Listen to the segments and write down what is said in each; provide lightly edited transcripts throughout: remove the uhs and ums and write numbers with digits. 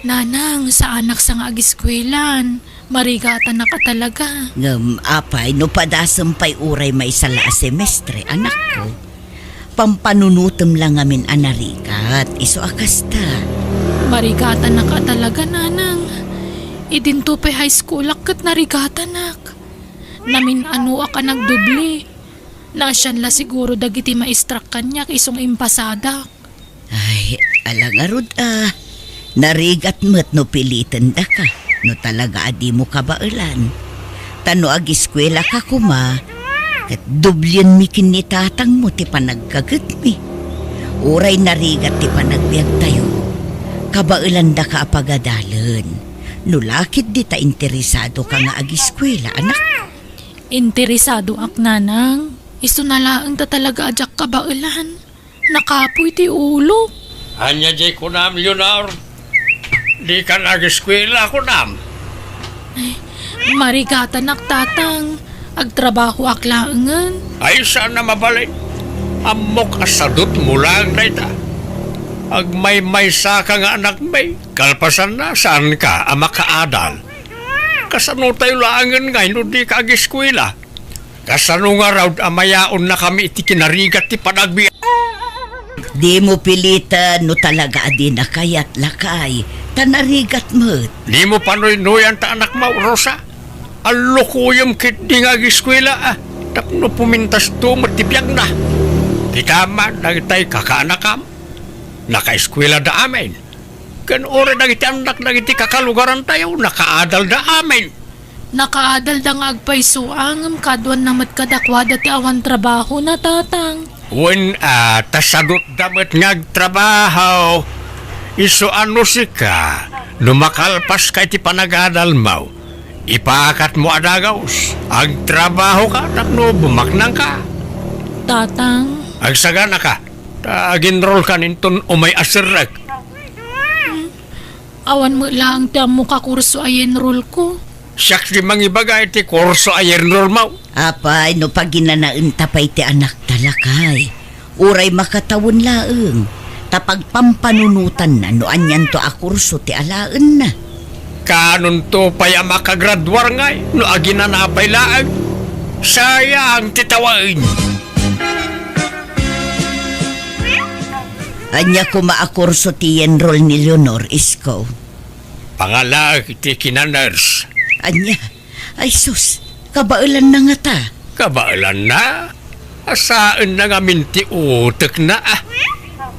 Nanang, sa anak sa nga agiskwelan, marigatan na ka talaga. Apay, no padasampay uray may sala a semestre, anak ko. Pampanunutom lang amin anarikat, iso akasta. Marigatan na ka talaga, nanang. Idinto pa high school akit narigatan nak. Namin ano ka nagdubli. Nasyan la siguro dagiti maistrak kanya isong impasada. Ay, alangarod narigat mo't no pilitan da ka. No talaga adi mo kabailan. Tano agiskwela ka kuma. At dublyan mi kinitatang mo ti panagkagat mi. Uray narigat ti panagbiag tayo. Kabailan da ka apagadalan. No lakit di ta interesado ka nga agiskwela, anak. Interesado ak, nanang. Iso nalaang ta talaga ajak kabailan. Nakapoy ti ulo. Anya jay kunam, Leonor. Di ka nag-eskwela kunam. Marigatan ak, tatang. Agtrabaho ak laangan. Ay sana mabalik. Amok asadot mo lang na ita. Agmay-may sa ka nga anak may. Kalpasan na saan ka makaadal. Kasano tayo laangan nga no di ka ag-eskwela. Kasano nga raw amayaon na kami iti kinarigat ti panagbiya. Di mo pilitan no talaga adi na kayat lakay. Tanarigat mo't. Di mo panoy-noyan ta anak mo, Rosa. Alukuyam kit di nga ag-eskwela Tapno pumintas to matibiyag na. Di tama, nagitay kakaanakam. Naka-eskwela da amin. Kan ore nagiti anak nagiti kakalugaran tayo, nakaadal da amin. Nakaadal da nga agpaysuangam kadwan na matkadakwada ti awan trabaho na, tatang. Wen tasadot damat ngagtrabaho. Iso ano si ka, numakalpas kay ti panagadal mo. Ipakat mo adagaws. Agtrabaho ka, tapno bumaknang ka. Tatang, Agsagana ka. Ag-enroll ka ninton o may asirag. awan mo lang ti amo kakurso ay enroll ko. Siyaks di mangibagay ti kurso ay enroll mo. Apay, no pag ginanain tapay ti anak talakay. Uray makatawon laeng. Tapag pampanunutan na no anyan to akurso ti alaan na. Kanon to paya makagradwar ngay, no aginanapay laang. Sayang titawain. Anya ko maakurso ti enroll ni Leonor Isko. Pangalag ti kinaners. Anya, ay sus, kabailan na nga ta. Kabailan na. Asaan na nga minti utek na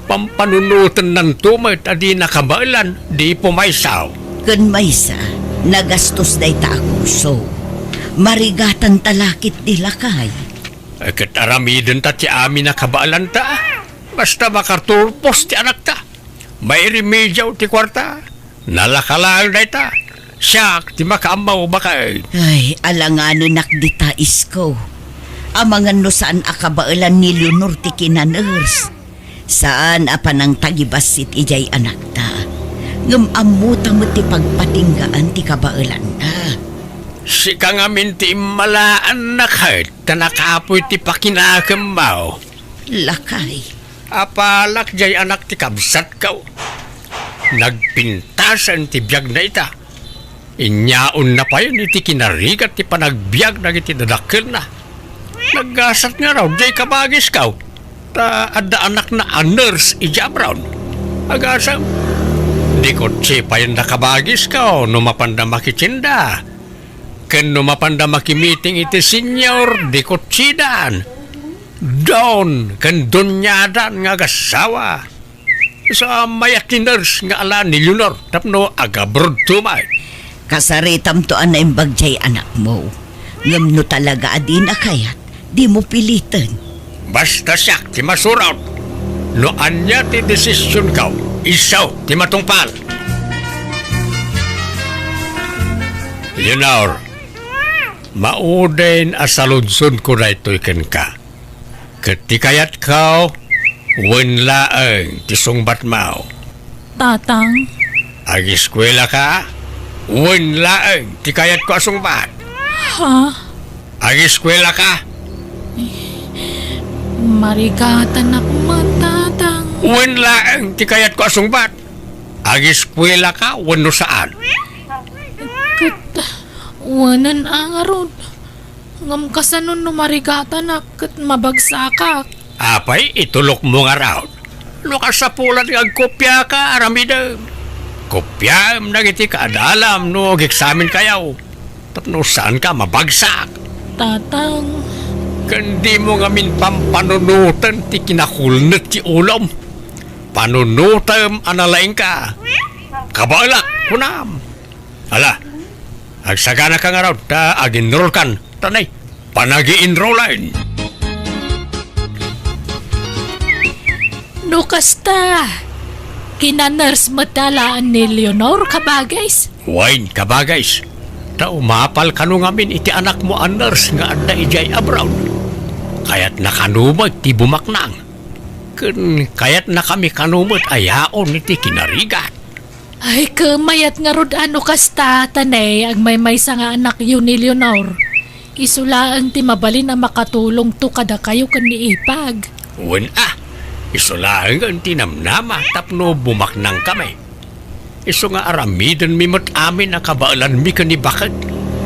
Pampanunutan ng tumay adi na kabailan, di pumaysaw. Kun maysa, nagastos day ta akurso. Marigatan talakit di lakay. Kataramidin ta ti amin na kabailan ta. Basta makarturpos ti anak ta. May remedyaw ti kwarta. Nalakalang day ta. Siyak ti makaamaw bakay. Ay, alanganin nakdita Isko. Amangan no saan akabailan ni Leonor ti kinaners. Saan apanang tagibasit ijay anak ta. Ngamamuta mo ti pagpatinggaan ti kabailan na. Si ka nga minti malaan na kahit na nakapoy ti pakinakamaw. Lakay. Apalak jay anak ti kabsat kaw. Nagpintasan ti biyag na ita. Inyaon na pa yun iti kinarigat ti panagbiag na iti dadakil na. Naggasat nga raw jay kabagis kaw. Ta adda anak na a nurse ijabrown. Agasam. Di ko pa yun nakabagis kaw no mapanda makichinda. Ken no mapanda makimiting iti senior di ko chidan. Doon kan dunyadan nga gasawa. Sa mayat ni nurse nga ala ni Leonor tapno agabrod tumay. Kasaritam to anay bagjay anak mo. Ngam no talaga adin akayat, di mo pilitan. Basta siyak ti masurat. No anya ti desisyon kaw, isaw ti matungpal. Leonor, maudain asaludson ko na ito'y ken ka. Ketikayat kaw, wenlaeng ti sungbat mao. Tatang, Ag-eskwela ka, wenlaeng ti kayat ko asungbat. ha? Ag-eskwela ka, Marigatan ako, tatang. Wen laeng ti kayat ko asungbat. Ag-eskwela ka, wano saan? Kat, wanan ang arod. Ngam kasanon no marigata na kat mabagsakak. Apay, itulok mo nga raw. Lukas sa pulat ng kopya ka, aramidam. Kopya, nagiti ka adalam, no, examen kayaw. Tapno saan ka mabagsak? Tatang, Kandi mo nga min pampanunutan ti kinakulnat ti ulam. Panunutam analaing ka. Kabalak, kunam. Ala, agsagana ka nga raw, ta ag-enroll kan. Tanay, panagi-enrollan. no kasta. Kina-nurse matalaan ni Leonor kabagays. Wine ka ba guys? Ta umapal ka nung amin iti anak mo ang nurse nga anda ijay abroad. Kaya't nakanumag ti bumaknang. Kaya't na kami kanumag ayaon iti kinarigat. Ay, kamayat nga rod ano kasta, tanay, ang may sa nga anak yun ni Leonor. Isulaan ti mabalin na makatulong to kada kayo kan ni Ipag. Wen isulaang ang tinamnama tapno bumaknang kami. Iso nga aramidan mi mat amin na kabaalan mi kani bakit.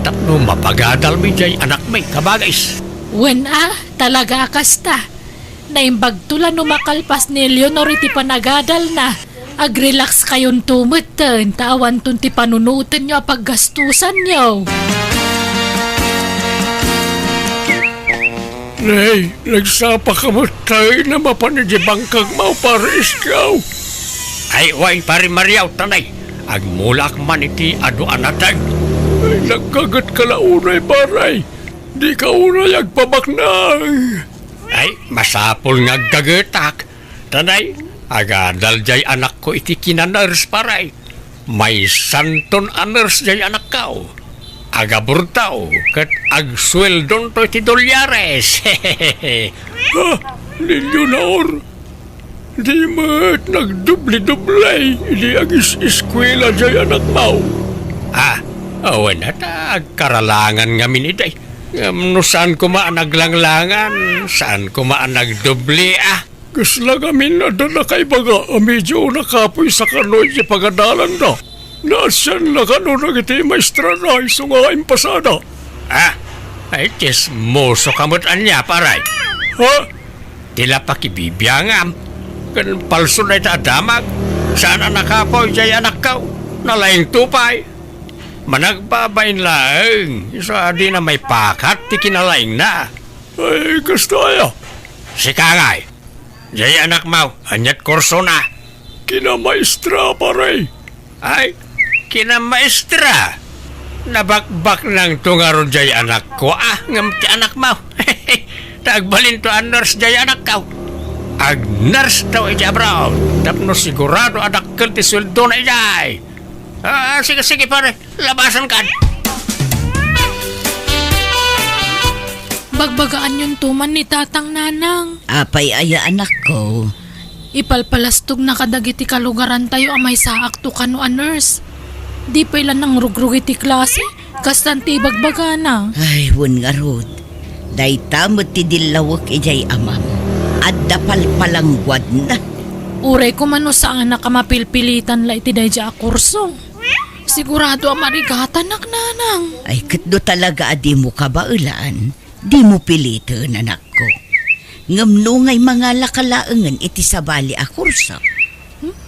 Tapno mapagadal mi jay anak may kabagais. Wen talaga kasta. Naimbag tula no makalpas ni Leonor iti panagadal na. Ag-relax kayon tumatan, tawan tun ti panunutan nyo paggastusan nyo. Nay, nagsapa ka matay na mapanadibang kag mauparis ikaw. Ay, way, pari Mariaw, tanay. Agmulak man iti ado anatag. Ay, nagkagat ka la unay, paray. Di ka unay agpabaknang. Ay, masapol nga gagatak. Tanay, agadal jay anak ko iti kinaners, paray. May santon aners jay anak kao. Agaburtaw, kat agsweldon to iti dolyares. Ha? Ninyo naor. Di mat nagdubli-dublay. Hindi agis-eskwela jay anak mau. Awan na agkaralangan nga miniday. No saan ko maanaglanglangan, saan ko maanagdubli Kasla kami na kay baga, medyo nakapoy sa kanoy sa pagadalan na. Nasyan na kano nagiti maestra na iso nga impasada. Ay chismoso kamot anya, paray. Ha? Tila pakibibiyangam. Kan palso na ita damag. Saan ang nakapoy jay anak ka? Nalaing tupay. Managbabain lang. Isa di na may pakat, ti kinalaing na. Ay, kastaya. Si Kangay. Jay anak mau, anyat kurso na. Kinamaestra, paray. Ay, kinamaestra. Nabakbak ng tungaron jay anak ko, ngam ti anak mau. Tagbalin to ang nurse jay anak ka. Ag nurse daw iti abroad. Tapno sigurado adakkel ti sweldo na ijay. Sige pare, labasan ka. Bagbagaan yung tuman ni Tatang Nanang. Apay aya anak ko. Ipalpalastog na kadagiti kalugaran tayo amay saak to kano a nurse. Di pa ilan ng rugrug iti klase, kastan ti bagbaga na. Ay, wun nga rod. Day tamot ti dilawak ijay amam. Adda palpalangwad na. Uray ko mano saan na kamapilpilitan la iti dayja a kurso. Sigurado ang marigatan nak nanang. Ay, katdo talaga adi mo kabailan. Di mo pilitan, anak ko. Ngamno ngay mga lakalaangan iti sabali a kurso.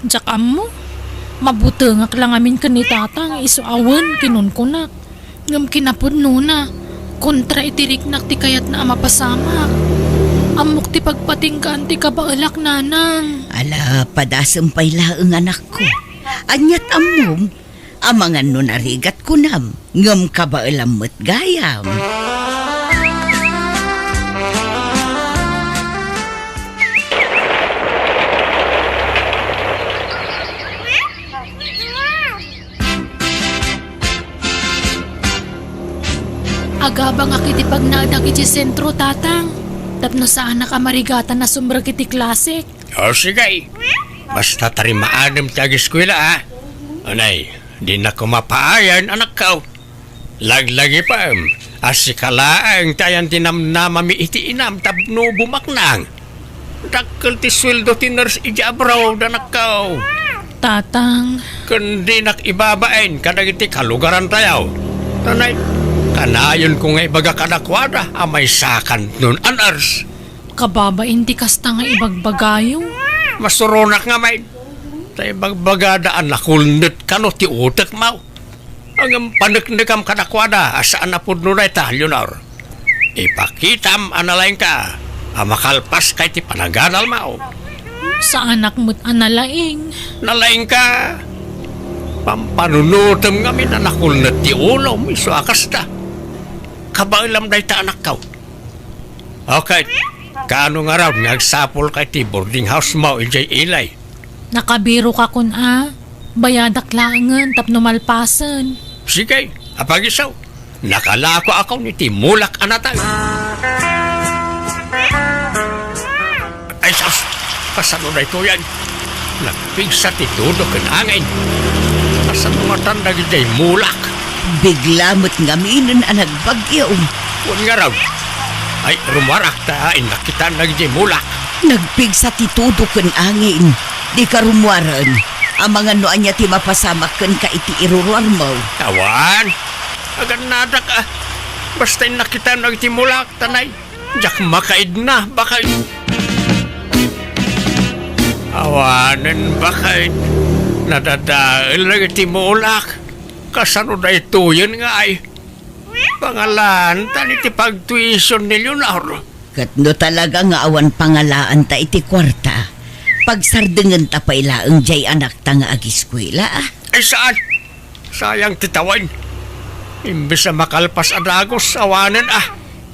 Tsaka mo, mabutengak lang amin ka ni Tatang isuawan kinun ko na. Ngam kinapod na, kontra itiriknak ti kayat na amapasamak. Amok ti pagpatingkaan ti kabaalak nanang. Ala, padasampay laang anak ko. Anyat amom, amangan no narigat ko nam. Ngam kabaalam mo't gayam. Agabang akiti pag naadak iti sentro, Tatang. Tapno saan nakamarigatan na sumbrag iti klase. Sige. Basta tarimaanam ti ag-eskwela, Anay, di na ko mapaayan, anak ka. Laglagi pa, asikalaang tayan tinamnamami iti inam tapno bumaknang. Dakkel ti sweldo ti nurse ija abroad anak kao. Tatang, Kundi nak ibabain kadagiti kalugaran tayaw. Tanay, kanayon ko nga ibaga kadakwada amay sakan nun anars. kababain ti kasta nga ibagbagayo. Masuronak nga may. Tay bagbagadaan nakulnit ka no ti utak mau. Ang panagnikam kadakwada asaan na pud nunay ta, Leonor. Ipakitam analain ka. Makalpas kay ti panaganal mau. Sa anak mo't analaing. Nalain ka. Pampanunutam nga min anakulnit ti ulo. Miso akas ta. Kabailam day ta anak kaw. Okay. Kaano nga raw nagsapol kay ti boarding house mo injay ilay. Nakabiro ka kun bayadak langan tapno malpasan. Sige, apagisaw. Nakalako ako ni Timulak anatay. Ay, sus! Kasano na ito yan? Nagpigsa ti Tudo kanangin. Kasano nga tanda gitay mulak? Bigla mo't ngaminan ang nagbagyo. Huwag nga raw. Ay, rumarak ta, nakita na gitay mulak. Nagpigsa ti Tudo kan angin. Di ka rumwaran. Ang mga noan niya ti mapasamak kan ka iti iruruar mo. Tawan! Agan nadak Basta nakita na gitay mulak, tanay. Diyak makaid na, bakay. Awanan bakay nadadail na iti mulak. Kasano na ito yun nga ay. Pangalan tan iti pagtuition ni Leonor. Katno talaga nga awan pangalaan ta iti kwarta. Pagsardengan ta pailaang jay anak ta nga agiskwela Ay saan? Sayang titawan. Imbes na makalpas adagos, awanan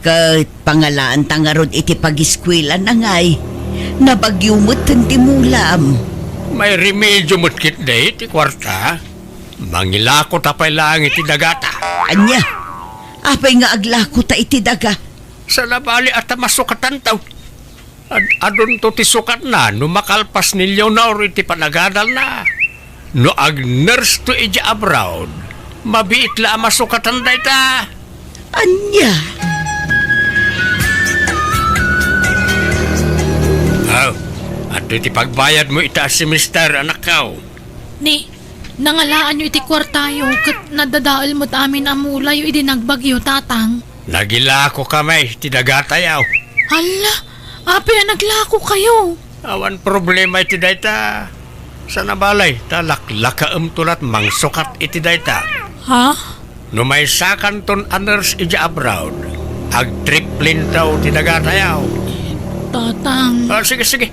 Kat pangalaan ta nga rod iti pagiskwela na ngay. Nabagyumot ti mulam. May remedyo mutkit day ti kwarta. Mangilako tapay lang iti dagata. Anya, apay nga aglako ta iti daga. Sa labali at masukatan taw. Adon to ti sukat na no makalpas ni Leonor iti panagadal na. No ag nurse to ija abroad. Mabiit la masukatan day ta. Anya, At iti pagbayad mo itaas si Mister anak kao. Ni, nangalaan nyo iti kwartayo kat nadadaal mo't amin amulayo iti nagbagyo tatang. Nagilako kamay, tidagatayaw. Hala, api naglako kayo. Awan problema iti dayta. Sa nabalay, talaklakaam tulat mangsukat iti dayta. Ha? No may sakan ton aners ija abroad. Ag triplin daw tidagatayaw. Tatang, Sige, sige.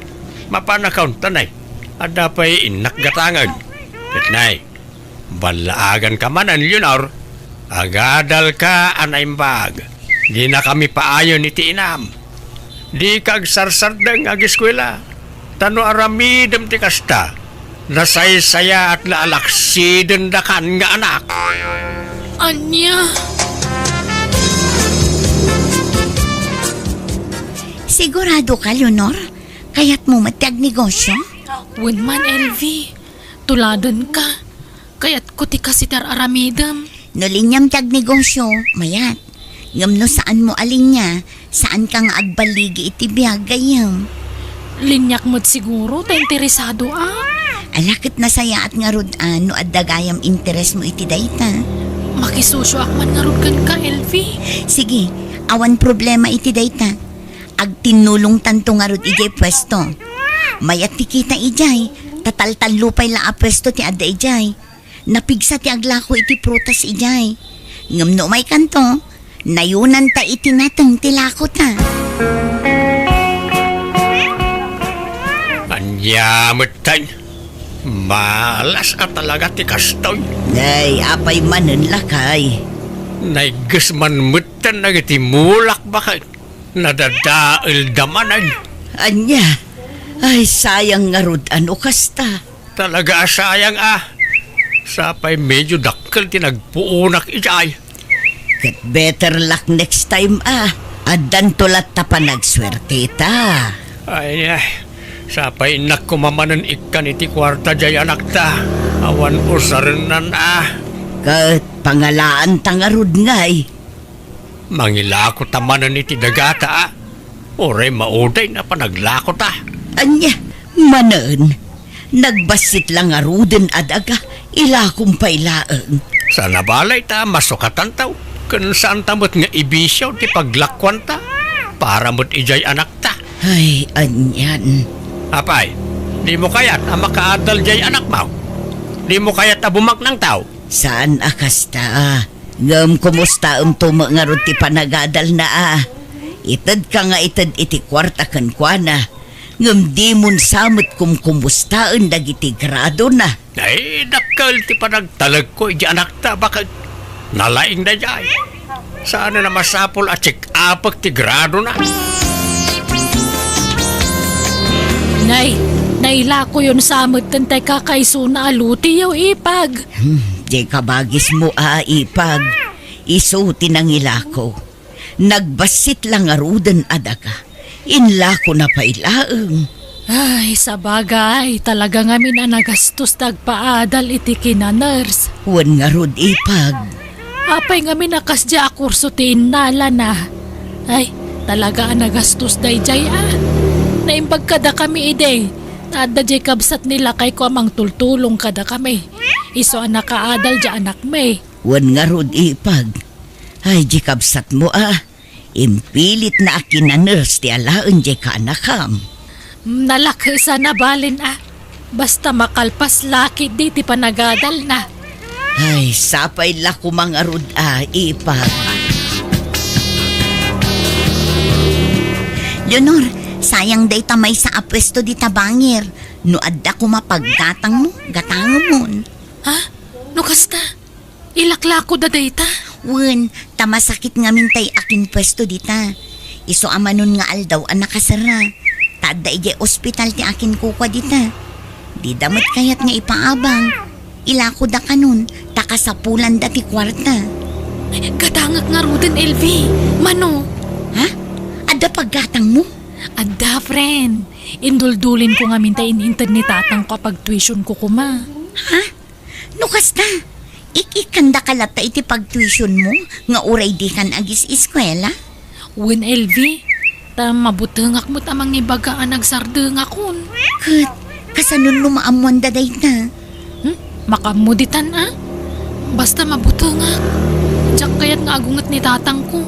Mapanakaw, tanay. Ada pa'y inakgatangan. Kitnay, balaagan ka manan, Leonor. Agadal ka, anaimbag. Di na kami paayon iti inam. Di kag sarsardang agiskwela. Tano aramidem ti kasta. Nasaysaya at laalaksiden dakan nga anak. anya. sigurado ka, Leonor? Kaya't mo matiag negosyo? Winman LV, tuladan ka. Kaya't kuti ka si Tar Aramidam. No linyam tiag negosyo, mayat. Ngam no saan mo alinya, saan ka nga agbaligi iti biyag gayam. Linyak mo't siguro, ta interesado Alakit na saya at nga rudan no addagayam interes mo iti dayta. Makisusyo akman nga rod ka, LV. Sige, awan problema iti dayta. Agtinulong tanto nga rod ijay pwesto. Mayat ti kita ijay, tataltalupay la a pwesto ti adda ijay. Napigsa ti aglako iti prutas ijay. Ngam no may kanto, nayunan ta iti natang tilako ta. Anyamutan. Malas at talaga ti kastoy. Day, apay manen lakay. Naigas man mutan na iti mulak bakit. Nadadail damanan. Anya, ay sayang nga rod ano kasta. Talaga sayang Sapay medyo dakkel tinagpuunak ijay. Kat better luck next time Addan tulat ta pa nagswerte ta. Ay, sapay nakumamanan ikan iti kwarta jay anak ta. Awan usaranan Kat pangalaan ta nga rod ngay. Mangilako tamanan iti dagata Oray mauday na panaglako ta. Anya, manen. Nagbasit lang nga ruden adaga, ila kong pailaan. Sa nabalay ta, masukatan taw. Kung saan tamot nga ibisyaw ti paglakwan ta. Para mo't ijay anak ta. Ay, anyan. Apay, di mo kayat ang makaadal jay anak mo. Di mo kayat abumak ng tao. Saan akasta? Ngam, kumusta tumo nga ron ti panagadal na Itad ka nga itad iti kwarta kan kwa na. Ngam di mon samot kum kumustaan dagiti grado na. Ay, dakal ti panagtalag ko iji anak ta. Bakit nalaing na jay. Sana na masapol at check-upag ti grado na. Naila ko yun sa amot tantay kakaiso na aluti yaw ipag. Di kabagis mo ipag. Isuti ng ilako. Nagbasit lang arudan adaga. Inlako na pailaeng. Ay, sa bagay, talaga nga nagastos tagpaadal iti kina-nurse. Wan nga rod ipag. Apay nga minakasya kurso ti innala na. Ay, talaga nagastos day jay Naimbag kada kami ide. Ada jay kabsat nila kay ko amang tultulong kada kami. Iso anak kaadal jay anak may. Wan nga rod ipag. Ay, di kabsat mo Impilit na akin na nurse ti alaan jay ka anakam. Nalaki sa nabalin Basta makalpas laki di ti panagadal na. Ay, sapay la ko mga rod ipag. Leonor, sayang day tamay sa apwesto di tabangir. No adda ko mapaggatang mo, gatang mo. Ha? No kasta? Ilaklako da data? Wen, tamasakit nga mintay akin pwesto dita. Iso amanon nga aldaw ang nakasara. Tada ije ospital ti akin kukwa dita. Di damat kayat nga ipaabang. Ilako da kanon, takasapulan dati kwarta. Katangak nga ruden, LV. Mano? Ha? Adda paggatang mo? Adda, friend. Induldulin ko nga mintayin internet tatang kapag tuition ko kuma. Ha? No kasta? Ikikanda kalata iti pag-tuition mo nga uray di kan agis eskwela? Wen, LV. Mabutengak mo tamang ibagaan nagsardengakon. Kat, kasanon lumaamuan daday na. Makamuditan Basta mabutengak. Diyak kaya't nga agungat ni tatang ko.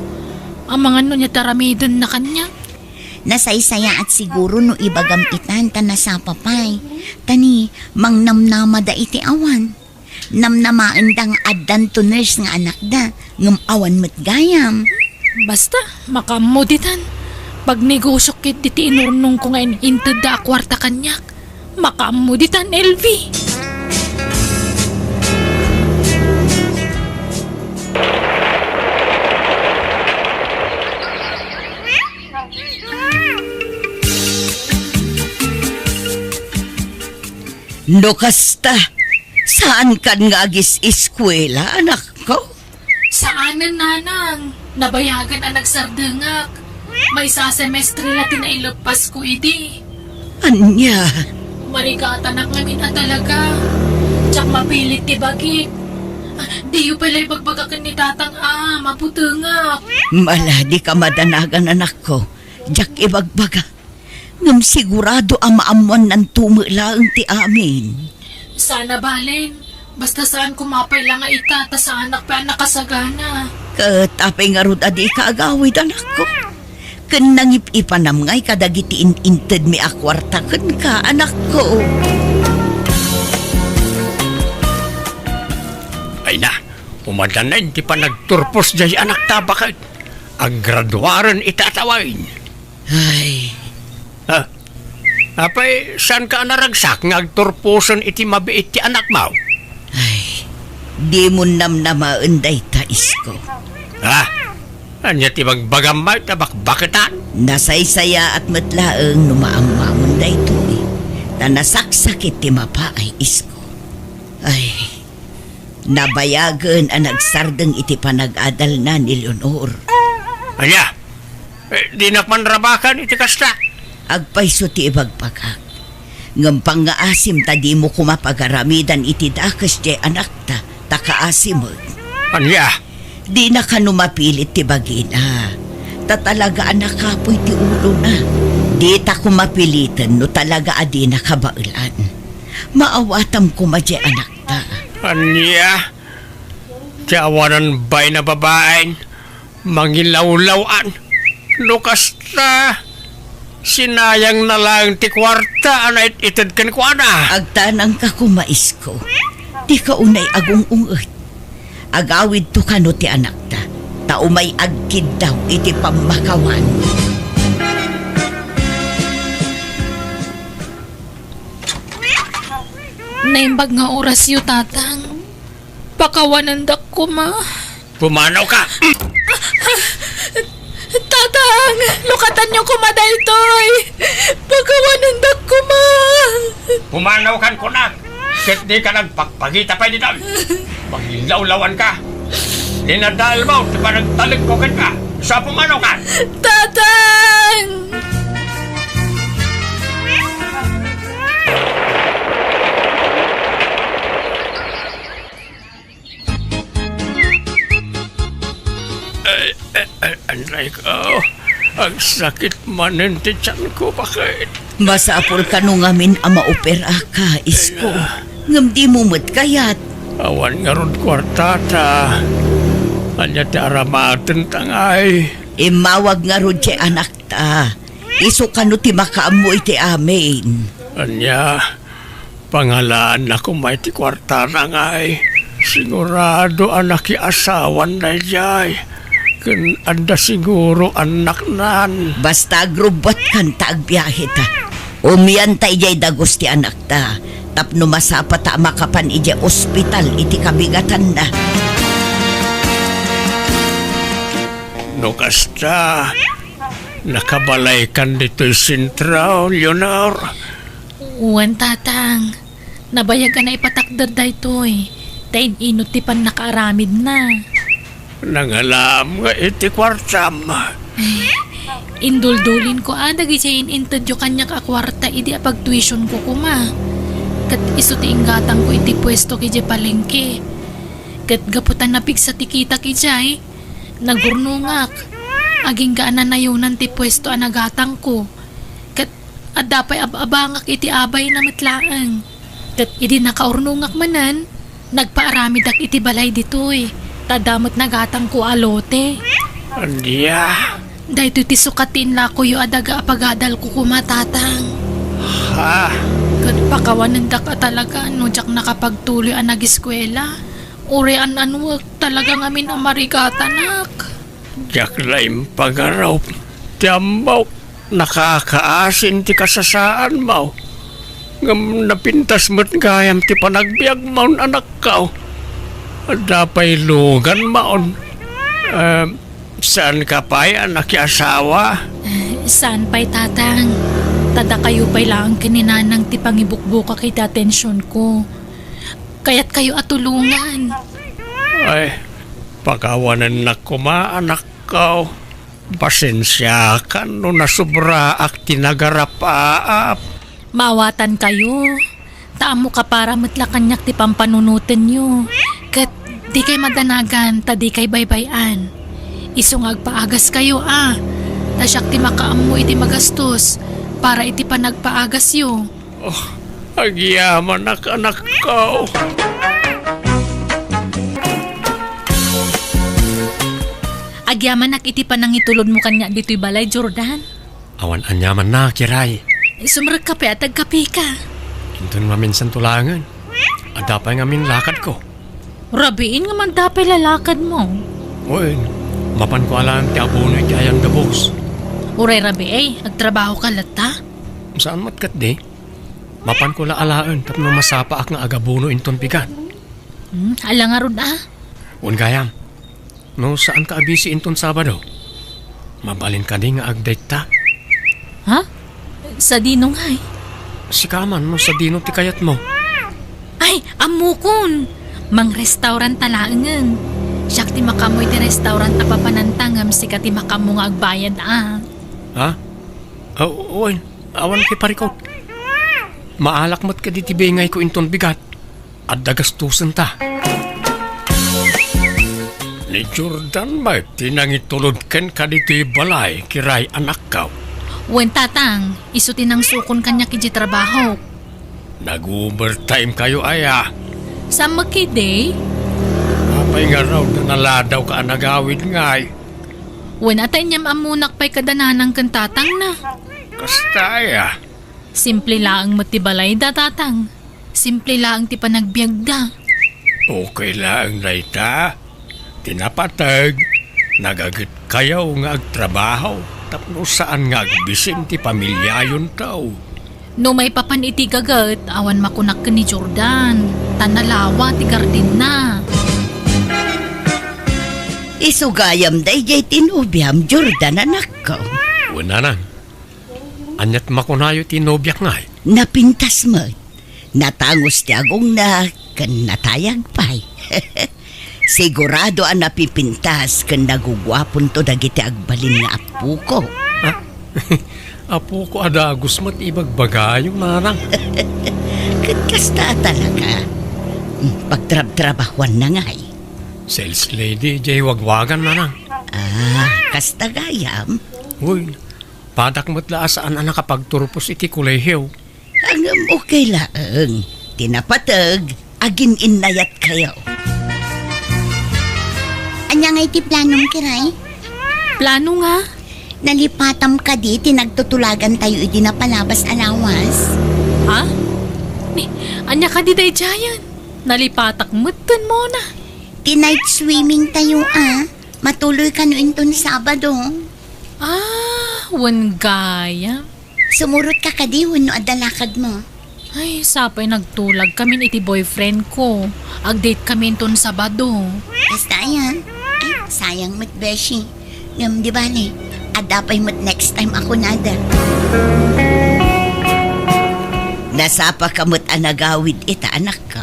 Ang mga niya taramidan na kanya. Nasaysaya at siguro no ibagam itan ta nasapapay. Tani, mangnamnama da iti awan. Namnamaan dang addan to nurse nga anak da. Ngam awan met gayam. Basta, makamuditan. Pag negosyo kit diti inurnong ko ngayon inted da kwarta kanyak. Makamuditan, LV. No kasta, saan kan nga agis eskwela, anak ko? Saanan, nanang? Nabayagan ang nagsardengak. May sa semestre natin na ilupas ko, idi. Anya, Marigata na ngamin talaga. Tsak mapilit ti bagit. Di yu pala ibagbagakan ni tatang maputengak. maladi ka madanagan anak ko. Diyak ibagbaga. Ngam sigurado ang maamuan ng tumulaang ti amin. Sana balen. Basta saan kumapay lang nga itata sa anak pa nakasagana. Katapay nga rod adi kaagawid anak ko. Kan nangip-ipanam ngay kadagiti inted mi akwarta kan ka anak ko. Ay na, umadan na hindi pa nagturpos jay anak ta. Bakit? Ang graduaran itatawain. Ay, Ha? Apay, saan ka naragsak nga agturpuson iti mabiit ti anak mo? ay, di mo namnamaan day tais ko. Ha? Anya ti magbagamay tabakbakitan? Nasaysaya at matlaang numaamamon day to Tanasaksakit ti mapaay isko. Ay, nabayagan ang nagsardeng iti panag-adal na ni Leonor. Anya? Di nakmanrabakan iti kasta. Agpayso ti ibagpagak. Ngampang nga asim ta di mo kumapagaramidan iti dakas di anak ta, takaasimod. Anya? Di na ka numapilit ti bagina. Ta talaga anak kapoy ti ulo na. Di ta ko mapilitan no talaga adi nakabailan. Maawatam ko madya anak ta. Anya, tiyawanan ba'y na babaeng mangilawlawan. Lukas na, sinayang na lang ti kwarta anay itid kan ko ana. Agtanang ka kumais ko. Di ka unay agong unget. Agawid to kano ti anak ta. Taumay agkid daw iti pamakawan. Naimbag nga oras yu, tatang. Pakawanandak ko, ma. Pumanaw ka! Tatang, lukatan niyo ko, madaytoy. Pakawanandak ko, ma. Pumanaw kan ko na! Ket di ka nagpagpagita pa dito. Maglawlawan ka. Dinadal mo, di ba nagtalig ko ka? Sa pumanaw ka! Tatang! Anay ko, ang sakit manin ti tiyan ko, bakit? Masapol ka no ngamin ang maopera ka, isko. Ngam di mo mo't kayat. Awan nga ron kwartata. Anya ti aramaten tangay. Imawag nga ron ti anak ta. Iso ka no ti makaamoy ti amin. Anya, pangalaan na ko may ti kwarta na ngay. Sigurado anak asawan na jay. Kun anda siguro anak nan. Basta agrubot kan ta agbiyahe ta. Umiyan ta ijay dagos ti anak ta. Tapno masapa ta makapan ijay ospital iti kabigatan na. No kasta, nakabalay kan dito'y sintraw, Leonor. Uwan, tatang. Nabayag ka na ipatakdad daytoy. Dahin inot ti pan nakaaramid na. Nangalam nga iti kwartam. Induldulin ko adag isayin intadyo kanya kakwarta idi apag-tuition ko kuma. Kat iso ti inggatang ko iti pwesto kiji palengke. Kat gaputan na pigsa ti kita kijay. Nagurnungak. Aging gaanan na yunan ti pwesto anagatang ko. Kat adapay abangak iti abay na matlaang. Kat idi nakaurnungak manan. Nagpaaramidak iti balay ditoy. Tadamot nagatang ko alote. Andiya. Dahito ti sukatin la ko yu adaga apagadal ko kumatatang. Ha? Kat pakawanan da ka talaga no jak nakapagtuloy ang nag-eskwela. Uri anwag talaga ngamin ang marigatanak. Jak laim pagaraw. Tiamaw, nakakaasin ti kasasaan mo. Ngam napintas mo't gayam ti panagbiag maun anak ka. Dapay lugan maon. Saan ka pa'y anak asawa? Saan pa'y tatang? Tada kayo pa'y lang kininanang ti pangibukbuka kay atensyon ko. Kaya't kayo atulungan. Ay, pagawanan na kuma anak ka. Pasensya ka no nasubra ak tinagarapaap. Mawatan kayo. Taamo ka para matlakanyak ti pampanunutin nyo. Kat di kay madanagan, tadi kay baybayan. Isungag paagas kayo Tasyak ti makaammo iti magastos para iti panagpaagas yo. Oh, agyaman anak ko. Agyaman iti panangitulod mo kanya dito'y balay, Jordan. Awan anyaman na, kiray. Sumrag kape at agkape ka. Intun maminsan tulangan. Adapay ngamin lakad ko. Rabiin nga man dapay lalakad mo. Uy, mapan ko alam ti abono iti ayang dabos. Uray rabi agtrabaho ka lata. Saan matkat di? Mapan ko la alaan tapno masapa ak nga agabono inton pigan. Ala nga rod Un gayam, no saan ka abisi inton Sabado? Mabalin ka di nga agdate ta. Ha? Sa dinong hay. Sikaman no sa dino ti kayat mo. Ay, amukon. Mang restaurant talaangan. Siyak ti makamoy ti restaurant na papanantangam sika ti makamo nga agbayad Ha? Uy, awan kay parikot. Maalak mat ka di tibingay ko inton bigat. At dagastusan ta. Ni Jordan ba tinangitulod ken ka dito'y balay kiray anak ka? Wen tatang, isutin ang sukon kanya kiji trabaho. Nag-overtime kayo aya. Sa makide, Apay nga raw na naladaw ka nagawid ngay. wen atay niyam amunak pa'y kadananang kan tatang na. Kasta aya. Simple laang matibalay da tatang. Simple laang ti panagbiag da. Okay lang dayta. Tinapatag. Nagagit kayaw nga agtrabaho. Tapno saan nga agbisin ti pamilyayon tao. No may papan iti gagat, awan makunak ka ni Jordan. Tanalawa ti gardin na. Isugayam day jay tinubyam Jordan anak ko. Una nang. Anyat makunayo tinobyak ngay. Napintas mo. Natangos ti agong na kan natayag pa'y. Sigurado ang napipintas kan nagugwapon to dagiti agbalin nga apu ko. Apo ko adagos mat ibagbagayong nanang. Kasta talaga. Pagtrab-trabahuan na nga'y. Sales lady, jay wagwagan nanang. Kasta gayam. Uy, padak mo't laasaan ang nakapagturupos iti kulehiw. Hangam okay laang. Tinapatag, agin inayat kayo. Anya nga iti planong kiray? Plano nga. Nalipatam ka di, tinagtutulagan tayo iti na palabas alawas. Ha? Anya ka di day jayan. Nalipatak mutan mo na. Ti-night swimming tayo Matuloy ka noon ton Sabado. Wan gaya. Sumurot ka kadi no adalakad mo. Ay, sapay nagtulag kami iti boyfriend ko. Ag-date kami ton Sabado. Basta yan. Ay, sayang mo't beshi. Ngam di bale, adapay mo't next time ako nada. Nasapa kamot anagawid ita anak ko.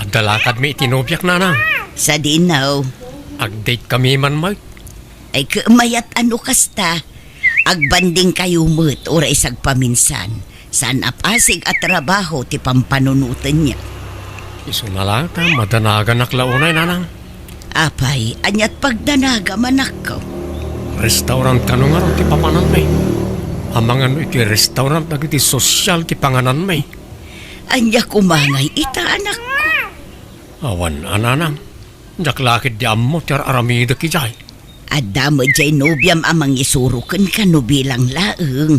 Ang dalakad may itinobyak nanang. Sa dinaw, Ag-date kami man may. ay kumayat ano kasta. Agbanding kayo mo't ora isag paminsan. Saan apasig at trabaho ti pampanunutan niya. Iso na lang ta, madanagan naklaunay nanang. Apay, anyat pagdanaga manak ko. Restaurant ka nung araw ti papanan may. Amangan iti restaurant na iti sosyal ti panganan may. Anya kumangay ita anak ko. Awan ananang. Jaklakid di ammo ti aramida ki jay. Adamo jay nobyam amang isurukan ka no bilang laeng.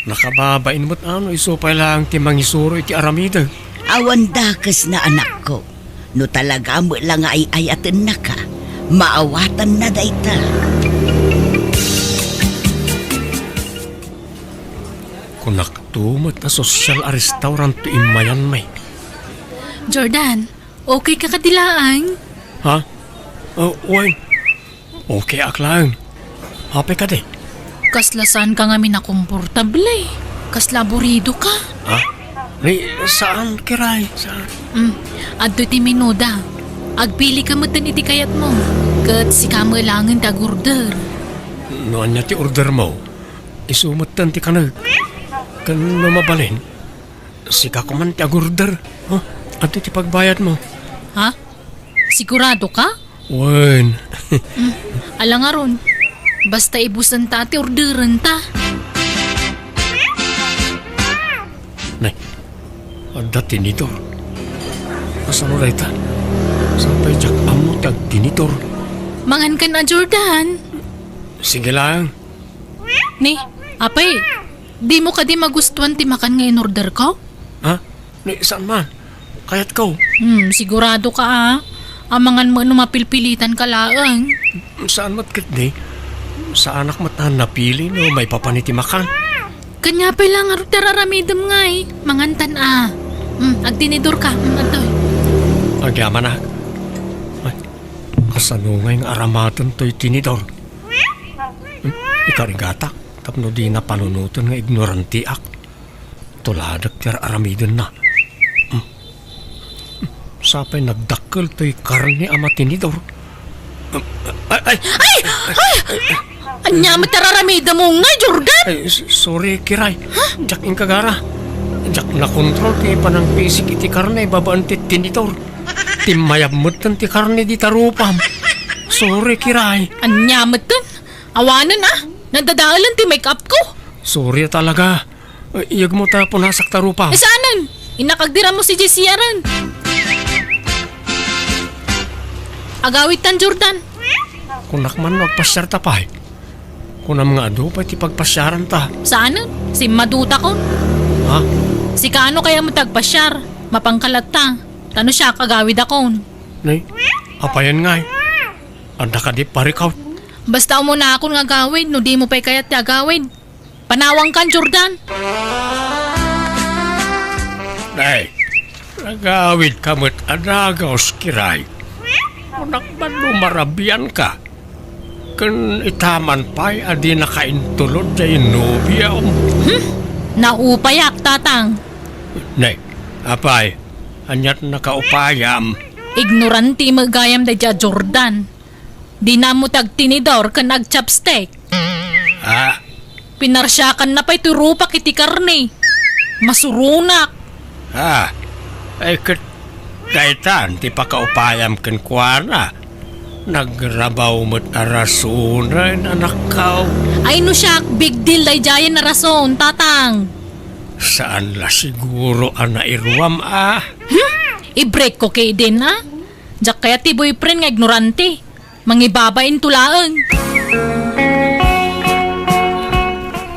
Nakababain mo't ano isupay lang ti mangisuro iti aramida. Awan dakas na anak ko. No talaga mo lang ay ayaten na ka. Maawatan na dayta. Kunak tumot na sosyal a restaurant to imayan may. Jordan, okay ka kadilaan? Ha? Uy. Okay aklang. Happy ka di? Kaslasan ka nga minakomportable. Kaslaburido ka. Ha? Saan kiray? Saan? Adto ti minuda. Agpili ka mo iti kayat mo. Kat si kamalangan tagurder. Noan niya ti order mo. Isumatan ti kanag. Kan mabalin. Sika ko man ti agurder. Ato ti pagbayad mo. Ha? Sigurado ka? Wen. Alang nga ron. Basta ibusan ta ati orderan ta. Nay. Adda tinitor. Asano ray ta? Sampay jak amo tag tinitor. Mangan ka na, Jordan. Sige lang. Ni, apay, di mo ka di magustuhan ti makan nga in order ko? Ha? Ni saan man? Kayat ko. Sigurado ka Amangan mo mapilpilitan ka laang. Saan mat ni? Sa anak matahan napili no may papaniti makan. Kanya pa lang arot tararamidam nga Mangantan agtinidor ka. Atoy. Agyaman na. Ay, kasanungay ng aramatan to'y tinidor. Ikarigata, tapno di na panunutan nga ignoranti ak. Tuladak tira aramidan na. Sapay nagdakkel to'y karne ama tinidor. Ay! Anya matararamida mo nga, Jordan? Ay, sorry, Kiray. Jak in kagara. Jak na kontrol ti panang pisik iti karne babaan ti tinidor. Timayabmut ti karne di tarupam. Sorry, Kiray. Anya matan? Awanan Nadadaalan ti make up ko. Sorry talaga. Iyag mo ta punasak tarupa. Eh saanan? Inakagdira mo si Jessie aran. Agawit tan Jordan. Kunak man magpasyar ta pa. Kunam nga ado pa ti pagpasyaran ta. Saanan? Si maduta ko. Ha? Si Kano kaya mo tagpasyar. Mapangkalat ta. Tano siya kagawid akon. Nay, apayan nga Anda ka di parikaw. Basta mo na akong nga gawin, no di mo pa'y kaya't gawin. Panawang kan, Jordan. Nay, nagawid ka mo't adagaw skiray. Kunak man lumarabian ka. Kan itaman pa'y adi nakaintulod jay nobya. Naupayak, tatang. Nay, apay, anyat nakaupayam. Ignoranti magayam da dya, Jordan. Di na mo tagtinidor ka nag-chopstick. Ha? Pinarsyakan na pa'y turupak iti karne. Masurunak. Ha? Ay kat kaitan, ti pakaupayam kan kuana. Nagrabaw mo't arasunan, anak kaw. Ay no siya, big deal day jayan na rason, tatang. Saan la siguro ang nairuam I-break ko kay din, ha? Diyak kaya ti boyfriend nga ignorante. Mangibabain tulaang.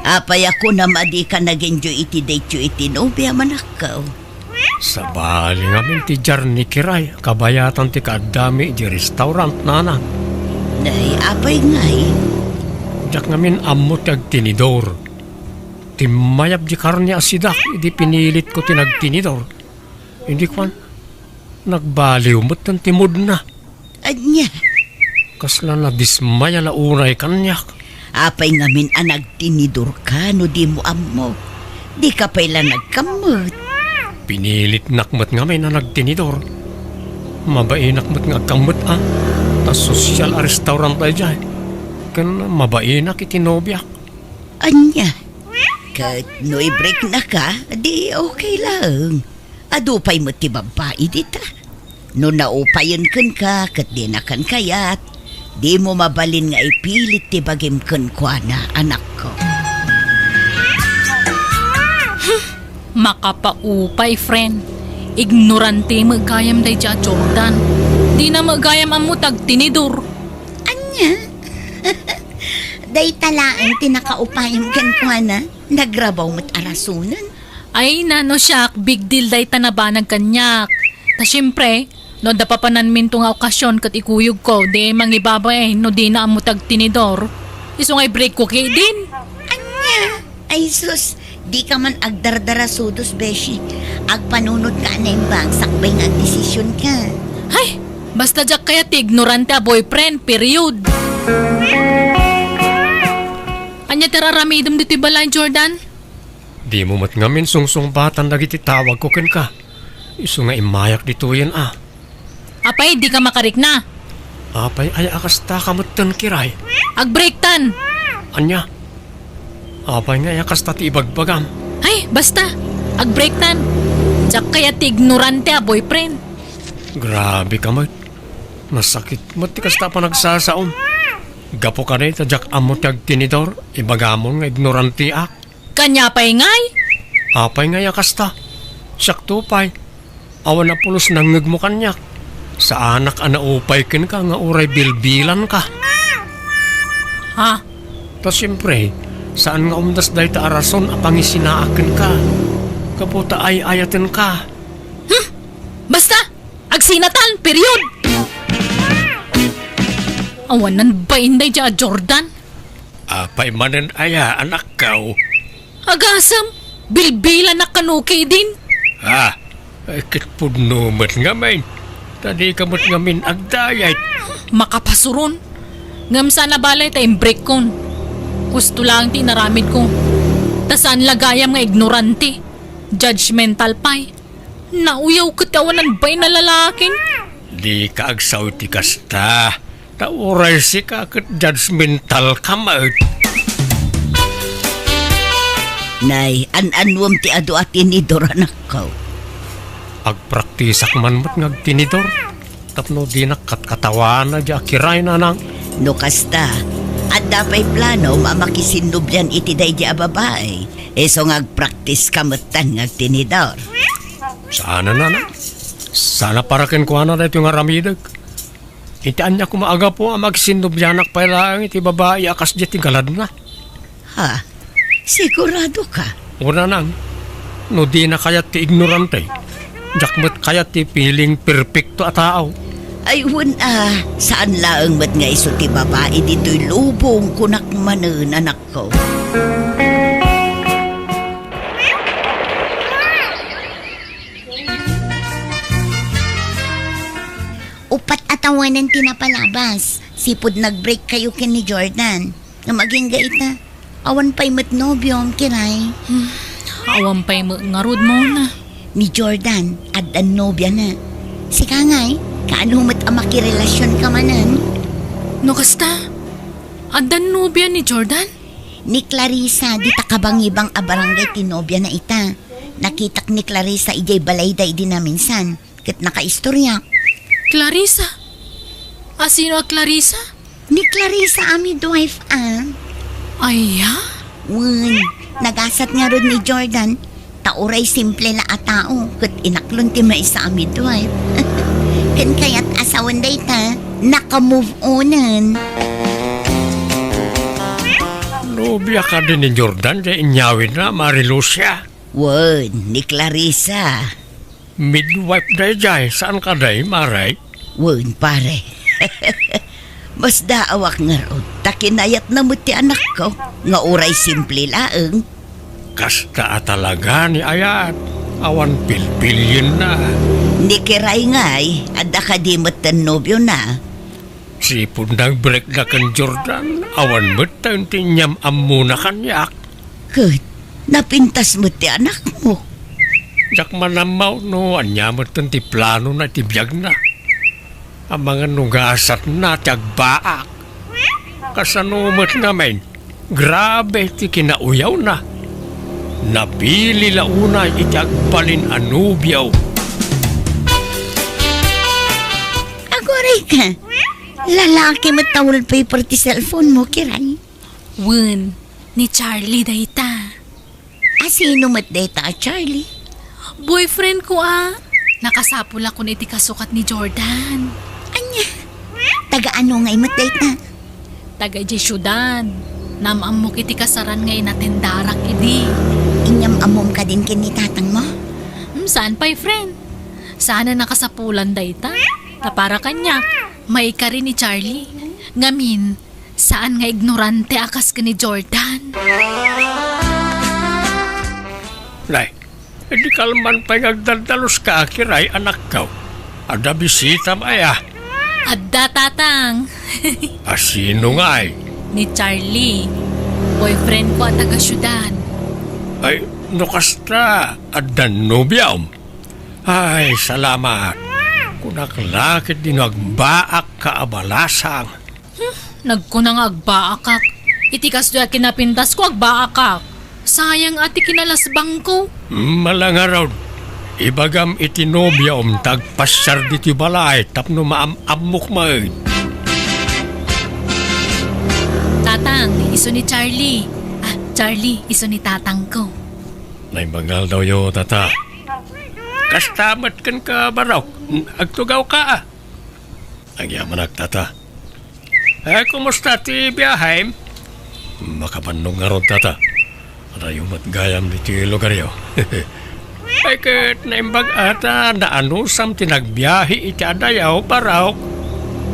Apay ako na madi ka nag-enjoy iti date yu iti nobya manakaw. Sa bali ngamin ti jar ni Kiray, kabayatan ti kadami di restaurant nana. Nay, apay ngay. Diyak ngamin amot ag tinidor. Timayab di karne asidak, hindi pinilit ko tinagtinidor. Hindi kwan, nagbaliw mo't ng timod na. Anya, Kasla na dismaya la unay kanyak. apay ngamin anag tinidor ka no di mo amo. Di ka pala nagkamot. Pinilit nakmat ngamin na nagtinidor. Mabain nakmat nga kamot Ta social a restaurant ay dyan. Kan mabain nak itinobyak. Anya, kat no i-break na ka, di okay lang. Adupay mo ti babae dita. No naupayon kan ka, kat di na kan kayat. Di mo mabalin nga ipilit ti bagim kan kwa na anak ko. Makapaupay, friend. Ignorante magayam day dya, Jordan. Di na magayam ang mutag tinidor. Anya? Day talaang tinakaupayang kan kwa na. Nagrabaw mo't arasunan. Ay, nano siya, big deal day tanabanag kanyak. Ta syempre, no da papanan minto nga okasyon kat ikuyog ko, di mangibabay, no di na amutag tinidor. Isungay break ko kay din. Anya? Ay sus, di ka man agdardara sudos, Beshi. Agpanunod ka na yung bang sakbay nga desisyon ka. Ay, basta jak kaya ti ignorante a boyfriend, period. Anya tararamidom dito balay, Jordan? Di mo mat ngamin sungsung batan lagi ti tawag ko ken ka. Isu nga imayak dito yan Apay, di ka makarik na. Apay ay akas ta kamot tan Kiray. Ag-break tan. Anya? Apay nga akas ta ti ibagbagam. Ay, basta. Ag-break tan. Jak kaya ti ignorante a boyfriend. Grabe ka mat. Nasakit mat ti kasta pa nagsasaom. Gapo ka na itajak amot ag tinidor. Ibagamon nga ignoranti ak. Kanya pa'y ngay. Apay nga akas ta. Siyak tupay. Awan na pulos nangag mo kanyak. Sa anak anaupay ken ka nga uray bilbilan ka. Ha? Ta siyempre, saan nga umdas dahi ta arason apang isinaakin ka. Kaputa ay ayatin ka. Basta. Agsinatan, period. Awanan ba inday dya, Jordan? Apay manen aya anak kaw. Agasam. Bilbilan na kanukay din. Ha? Ay kitpudno mat nga main. Tadi kamot nga min agdayay. Makapasuron. Ngam sana balay tayong break kon. Gusto lang tinaramid ko. Tasan lagayam nga ignorante. Judgmental pay. Nauyaw katawanan ba'y na lalaking? Di ka agsaw ti kasta. Tauray si ka kat judgmental ka maut. Nay, an-anwam ti adu at tinidor anak ko. Agpraktisak man mat ngag tinidor. Tapno di nakatkatawan na di akiray na nang. No kasta, at dapay plano mamakisindubyan iti day di babae. So ngagpraktis kamutan ngag tinidor. Sana na. Sana parakin ko na dito nga ramidag. Itaan niya kumaaga po ang magsindubyanak pa lang iti babae akas di tingalad na. Ha? Sigurado ka? Una nang, no di na kayat ti ignorante. Jakmat kayat ti piling perfecto a tao. Ay saan laang mat nga iso ti babae dito'y lubong kunak manen anak ko. Upat atawanan tinapalabas. Sipod nag-break kayo kin ni Jordan. Nga maging gaita. Awan pa'y matnobyom kiray. Awan pa'y ngarod mo na. Ni Jordan, adan nobya na. Si Kangay, kaano mat amakirelasyon ka manan? No kasta? Adan nobya ni Jordan? Ni Clarissa, di takabangibang abarangay tinobya na ita. Nakitak ni Clarissa ijay balayday din na minsan. Kat nakaistorya. Clarissa? Sino ang Clarissa? Ni Clarissa ami wife Ay, Wen, nagasat nga ron ni Jordan. Tauray simple la a tao. Kat inaklon ti maisa ami wife. Kan kaya't asawan day ta, naka-move onan. Nobya ka din ni Jordan, di inyawin na Marilucia. Wen, ni Clarissa. Midwife day jay, saan ka day, Maray? Wen, pare. Mas daawak nga ron. Takinayat na mo ti anak ko. Nga uray simple laeng. Kasta talaga ni Ayat. Awan pilpilyin na. Ni kiray ngay, ada ka di matan nobyo na. Sipod nang break na kan Jordan. Awan mo tayo tinyam amuna kanyak. Kat, napintas mo ti anak mo. Jak manamaw no, anya mo ti plano na tibiyag na. Ang mga nugasat na tiyagbaak. Kasanumot namin, grabe ti kinauyaw na. Napili launa itiagbalin anubyaw. Agoray ka. Lalaki matawal paper ti cellphone mo, kiray. Wen, ni Charlie dayta. Sino mat data, Charlie? Boyfriend ko Nakasapul ako na iti kasukat ni Jordan. Anya? Taga-ano ngay mat data? Taga di syudad. Namam mo kiti kasaran ngay natin darak idi. Inyam amom ka din kin ni tatang mo? Saan pa'y friend? Sana nakasapulan dayta. Tapara kanya, may ka rin ni Charlie. Ngamin, saan nga ignorante akas ka ni Jordan? Nay, edi kalman pa nagdaldalos ka akiray anak ka. Ada bisita maya. Adda tatang. Asino nga ay? Ni Charlie. Boyfriend ko at taga syudad. Ay, nukasta. Adan nobyam. Ay, salamat. Kunaklakit din nagbaak ka abalasang. Nagkunang agbaakak. Itikas doon at kinapintas ko agbaakak. Sayang ati kinalasbang ko. Malangaraw. Ibagam itinobya tagpasyar diti balay tapno maamamok maid. Tatang, iso ni Charlie. Charlie, iso ni tatang ko. Naibangal daw yo, tata. Kastamat kan ka baraw. Agtugaw ka Agyaman tata. Kumusta ti biyahay? Makabanong nga ron, tata. Rayumat gayam di ti lugar yo. Ay kat naimbag ata na ano sam tinagbiyahi iti adayaw baraw.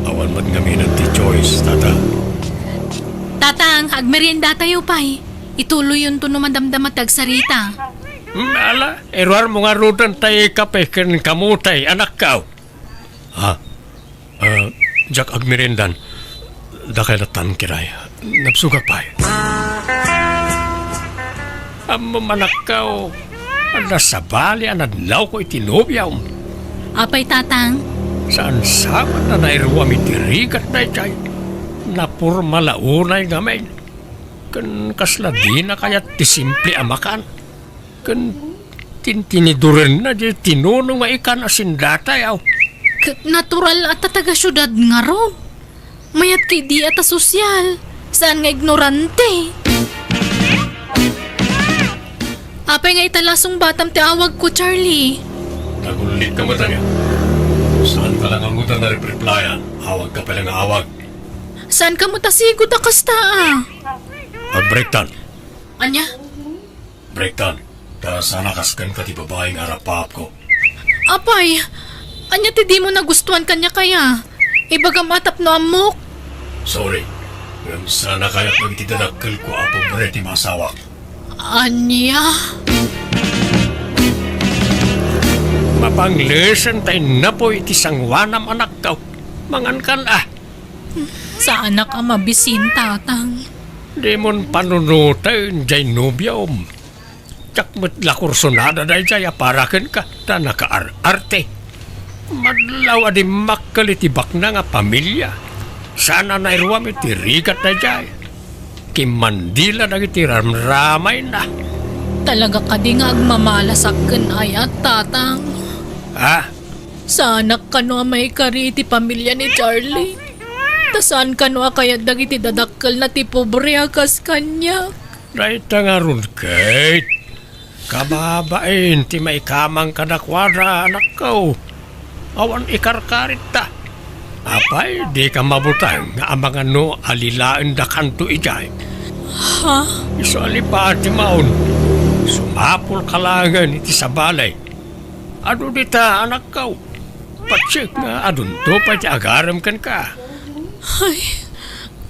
Awan mat ngaminan ti choice, tata. Tatang, agmerienda tayo pa'y. Ituloy yun to naman damdamat tagsarita. Ala, erwar mo nga rudan tayo kape kan kamutay, anak ka. Jack agmerindan. Dakay latan kiray. Napsugak pa. Manak ka o. Nasa bali, anadlaw ko itinobyaw. Apay tatang, Saan sabat na nairuwa mitirigat na itay. Napurma launay gamay. Kan kasla di na kaya tisimple amakan. Kan tintinidurin na di tinunong nga ikan asindatay aw. natural at taga syudad nga ron. Mayat kay di at sosyal. Saan nga ignorante? Apay nga italasong batam ti awag ko, Charlie. Nagulit ka mo niya. Saan ka lang ang mutan na replyan? Awag ka pala nga awag. Saan ka mo tasigod akasta Breaktan. Anya? Breaktan. Ta sana kaskan ka ti babaeng arapap ko. Apay, anya ti di mo nagustuhan kanya kaya? Ibaga matap no amok. Sorry. Ngam sana kaya't magtidadakkel ko apo bre ti masawa. Anya? Mapanglesen tayo na po iti sangwanam anak ka. Mangan kan Sa anak ang mabisin, tatang. Di mon panunutan jay nobyom. Tsak la kursonada day jay aparaken ka. Ta nakaar-arte. Madlaw adi makalitibak na nga pamilya. Sana na iruam iti rigat na jay. Kimandila na iti ramramay na. Talaga ka di nga agmamalasakken ayat, tatang. Sa anak ka no may kariti pamilya ni Charlie. Tasaan ka no kaya dagiti dadakkel na ti pobre akas kanya. Dahit nga ron, Kate. Kababain, ti may kamang kadakwara, anak ko. Awan ikarkarit ta. Apay, di ka mabutang nga amang ano alilaan da kanto ijay. Ha? Iso alipaan ti maon. Sumapol kalangan iti sa balay. Ano dita, anak ko? Patsik nga adun to pa ti agaram kan ka. Ay,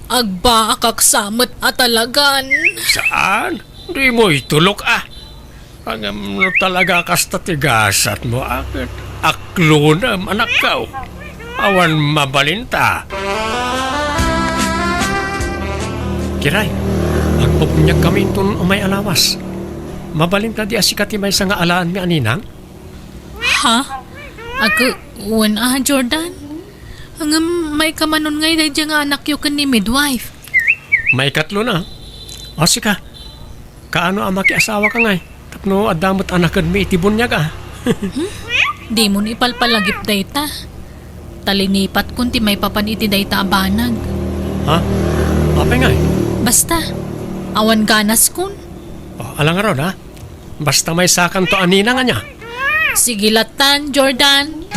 agba akaksamot at talagan. Saan? Di mo itulok Hanggang no talaga kasta tigasat mo akit. Aklonam, anak ko. Awan mabalinta. Kiray, agpupunyag kami itong umay alawas. Mabalinta di asikati may nga alaan mi aninang? Ha? Ako, Jordan? Hanggang may kamanon ngay dahil nga anak yu kan ni midwife. May katlo na. O sika, kaano ang makiasawa ka ngay? Tapno adamot anakan mi itibon niya ka. Di mo ni ipalpalagip dayta. Talinipat kun ti may papaniti dayta abanag. Ha? Apay ngay? Basta, awan ganas kun. Alang ron ha? Basta may sakan to anina nga niya. Sige latan, Jordan.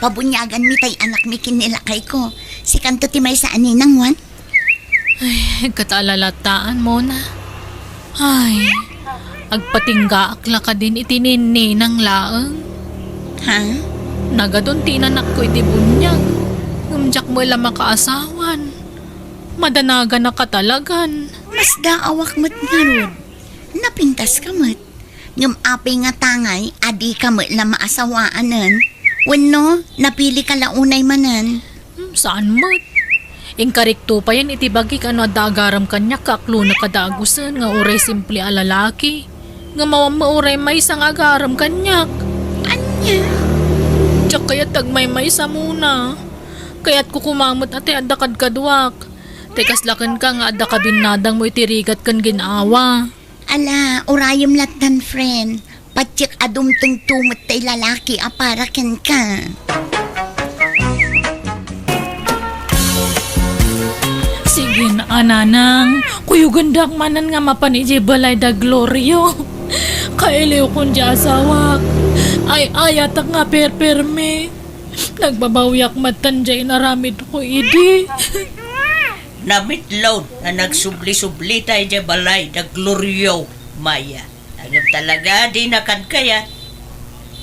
Pabunyagan mi tay anak mi kinilakay ko. Si kanto ti may sa aninang wan. Ay, katalalataan mo na. Ay, agpatingga akla ka din itinini ng laang. Ha? Nagadon tinanak ko iti bunyag. Ngumjak mo lang makaasawan. Madanaga na katalagan. Mas daawak mat nga rod. Napintas ka mat. Ngam apay nga tangay, adi ka mat la maasawaanan. Wano, napili ka launay manan. Saan mo? Inkarikto pa yan itibagi ka no adagaram kanya kaklo na kadagusan nga uray simple alalaki. Nga mauray may isang agaram kanyak. Anya? Tsak kaya tagmay may isa muna. Kaya't kukumamot ate adakad kadwak. Tekas lakan ka nga adda kabinadang mo itirigat kan ginawa. Ala, urayom latan friend. Patsik adumtong tumot tay lalaki aparaken ka. Sige na ananang, kuyo gandak manan nga mapaniji balay da Glorio. Kailiw kong di asawak. Ay ayatak nga perperme. Nagbabawiak matanjay naramid ko idi. Namitlaw na nagsubli-subli tayo dyan balay na Glorio, Maya. Agam talaga, di nakan kaya.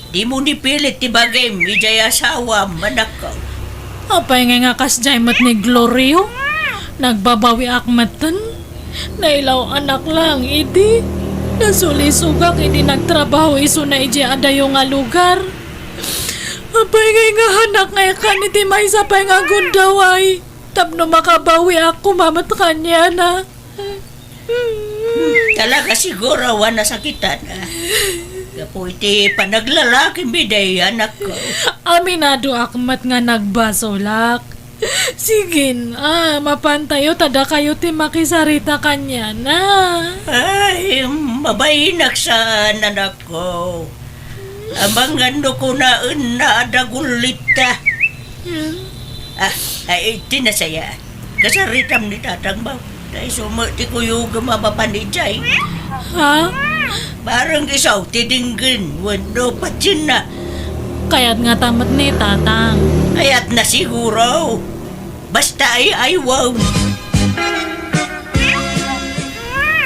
Di mo nipilit ti bagay, mijay asawa, manakaw. Apay nga kasjay mat ni Glorio. Nagbabawi akmatan. Nailaw anak lang, idi. Nasulisugak, idi nagtrabaho iso na iji adayo nga lugar. Apay nga anak nga kan iti may sapay nga gundaway. Tapno makabawi ako mamat kanya na. Talaga siguro, wana sakitan. Kapo iti panaglalaki, biday, anak ko. Aminado akmat nga nagbasolak. Sige na, mapantayo tada kayo ti makisarita kanya na. Ay, mabainak sa anak ko. Amang ano ko na adagulita. Ay, tinasaya. Kasaritam ni tatang ba? Dahil sumati ko yung gumapapanijay. Ha? Parang isaw, tidinggin. Wano patsin na. Kaya't nga tamat ni tatang. Kaya't na siguro. Basta ay wow.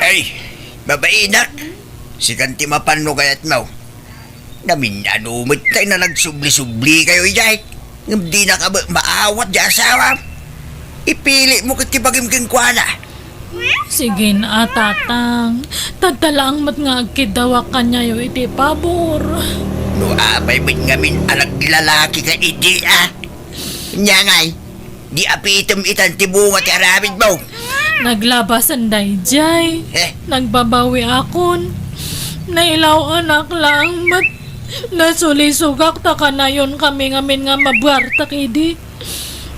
Ay, babainak. Si kanti mapano kaya't mo. Namin anumit kayo na nagsubli-subli kayo ijay. Hindi na ka ba maawat di asawa? Ipili mo kitibagim kwa na. Sige na, tatang. Tadalaang mat nga agkidawak kanya yung iti pabor. No abay mit ngamin alag lalaki ka idi Nya ngay, di apitom itan tibunga ti aramid mo. Naglabasan dayjay. Nagbabawi akon. Nailaw anak lang mat. Nasulisugak ta ka na yun kami ngamin nga mabuartak idi.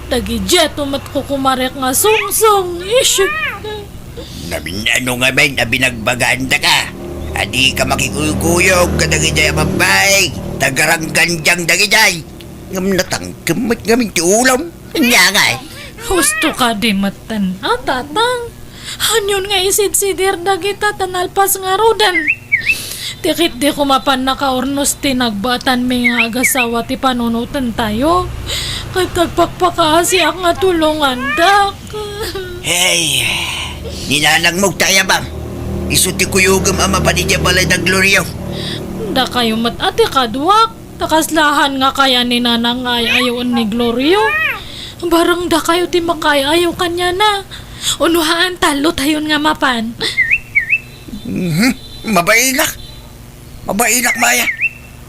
Tagidya tumat ko kumarek nga sungsong. Isyuk. Namin ano nga may na binagbaganda ka. Adi ka makikuyukuyog ka dagijay mabay. Tagaranggan diyang dagijay. Ngam natangkimit ngamin ti ulam. Nya ngay. Husto ka di matan. Tatang. Hanyon nga isid-sidir dagita tanalpas nga rodan. Tikit di kumapan nakaurnos ti nagbatan may nga agasawa ti panunutan tayo. Katagpakpakaasi ang nga tulungan dak. Hey, ninanang mo tayo bang? Isuti ko yung ama pa ni balay na Glorio. Da kayo mat ati kadwak. Takaslahan nga kaya ni nanang ayayon ni Glorio. Barang da kayo ti makayayaw kanya na. Unuhaan talo tayon nga mapan. Mabailak. Mabailak maya.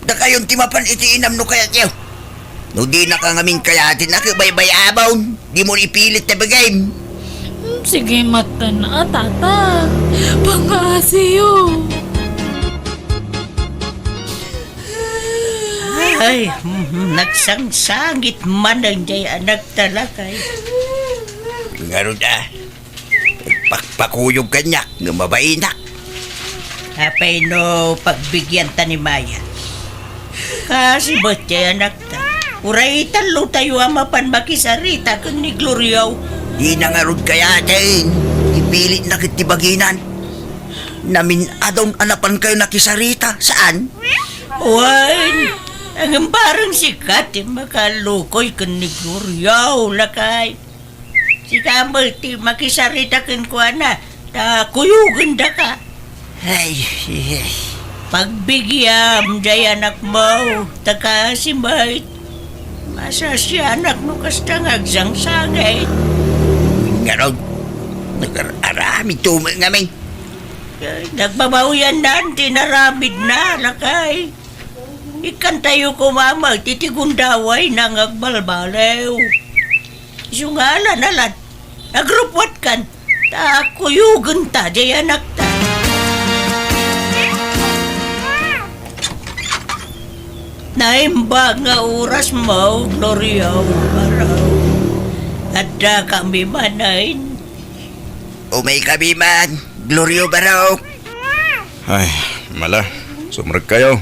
Da kayon timapan iti inam no kaya tiyo. No di na ka ngamin kayatin na kibaybay abaw. Di mo ipilit na bagay. Sige matan tata. Pangasiyo. Ay, nagsangsangit man ang jay anak talakay. Ngayon pagpakuyog kanyak ng mabainak. Apay no pagbigyan ta ni Maya. Kasi ba't jay anak ta? Uray talo tayo amapan makisarita kan ni Glorio. Di na nga rod kaya din. Ipilit na kitibaginan. Namin adong anapan kayo nakisarita. Saan? Wan! Ang parang sikat makalukoy kan ni Glorio lakay. Si Kamel ti makisarita kan kuha na. Ta kuyugan da ka. Ay, pagbigyan jay anak mo. Taka si Mait. Masa si anak mo kastang agsangsangay. Ngayon, nag-arami tumang ngamin. Nagbabawian na, tinaramid na, lakay. Ikan tayo kumama, titigundaway na ngagbalbalew. Isungalan alat, nagrupwat kan, takuyugan ta, jay anak ta. Naimba nga oras mo, Glorio, paraw. Ada kami manain. Umay kami man, Glorio Baraw. Ay, mala, sumrag kayo.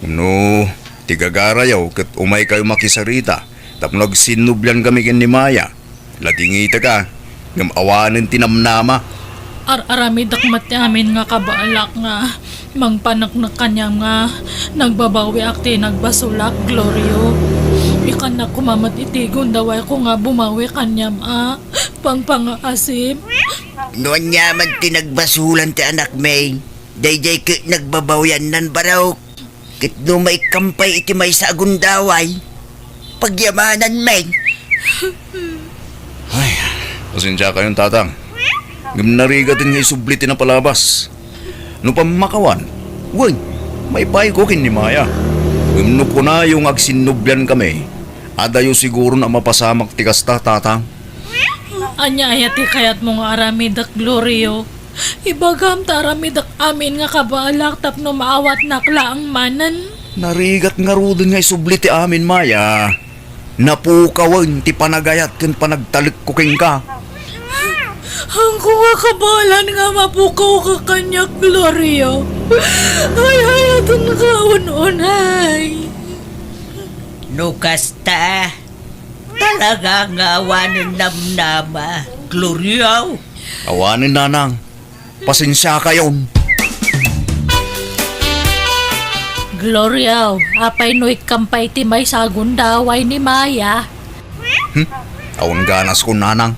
No, tigagarayaw kat umay kayo makisarita. Tap nagsinublan kami kin ni Maya. Ladingita ka, ngam awanin tinamnama. Arami dakmat amin nga kabaalak nga mangpanak na kanyang nga nagbabawi akti nagbasulak Glorio. Ikan na kumamat itigon daway ko nga bumawi kanyam pangpangaasip. Noon yaman tinagbasulan ti anak May. Dayjay ka nagbabawyan nan baraw. Kit no may kampay iti may sa agundaway. Pagyamanan May. Ay, pasensya kayong tatang. Ngam narigatin nga isublitin na palabas. No pamakawan, uy, may pay ko kin ni Maya. Ngam no ko na yung agsinublan kami. Adayo siguro na mapasamak tikasta tatang. Anya ayati kayat mo nga aramidak Glorio. Ibagam ta aramidak amin nga kabaalak tapno maawat nakla ang manan. Narigat nga rudin nga isubliti amin Maya. Napukawan ti panagayat ken panagtalik ko king ka. Ang kuha kabalan nga mapukaw ka kanya Glorio. Ay hayatun ka ununay. No kasta. Talaga nga awanin namnama. Gloria. Awanin nanang. Pasensya ka yun. Gloria, apay no'y kampay ti may sagundaway ni Maya. Awan ganas ko nanang.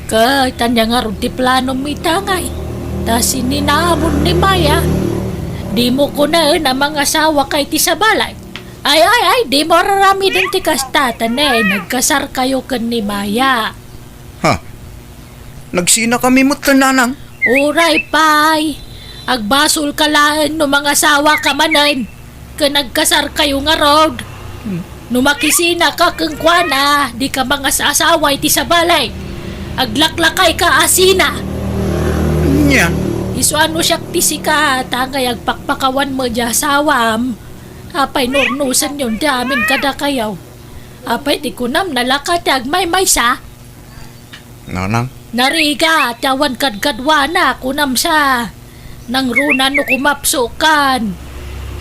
Kay, tanya nga rin ti plano mitangay. Ta sininamon ni Maya. Di mo ko na ang mga asawa kay ti sa balay. Ay, di mo rarami din ti kastatan nagkasar kayo kan ni Maya. Ha? Nagsina kami mo't nanang. Uray, pay. Agbasol ka laan no mga asawa ka manan. Ka nagkasar kayo nga road. Numakisina ka kang kwana, di ka mga asawa iti sa balay. Aglaklakay ka asina. Nya. Iso ano siya tisi ka, tangay agpakpakawan mo di asawam. Apay nurnusan yun di amin kada kayaw. Apay di kunam nalakat agmay sa. Nanang. Nariga, tawan kadkadwana kunam sa. Nang runa no kumapsukan.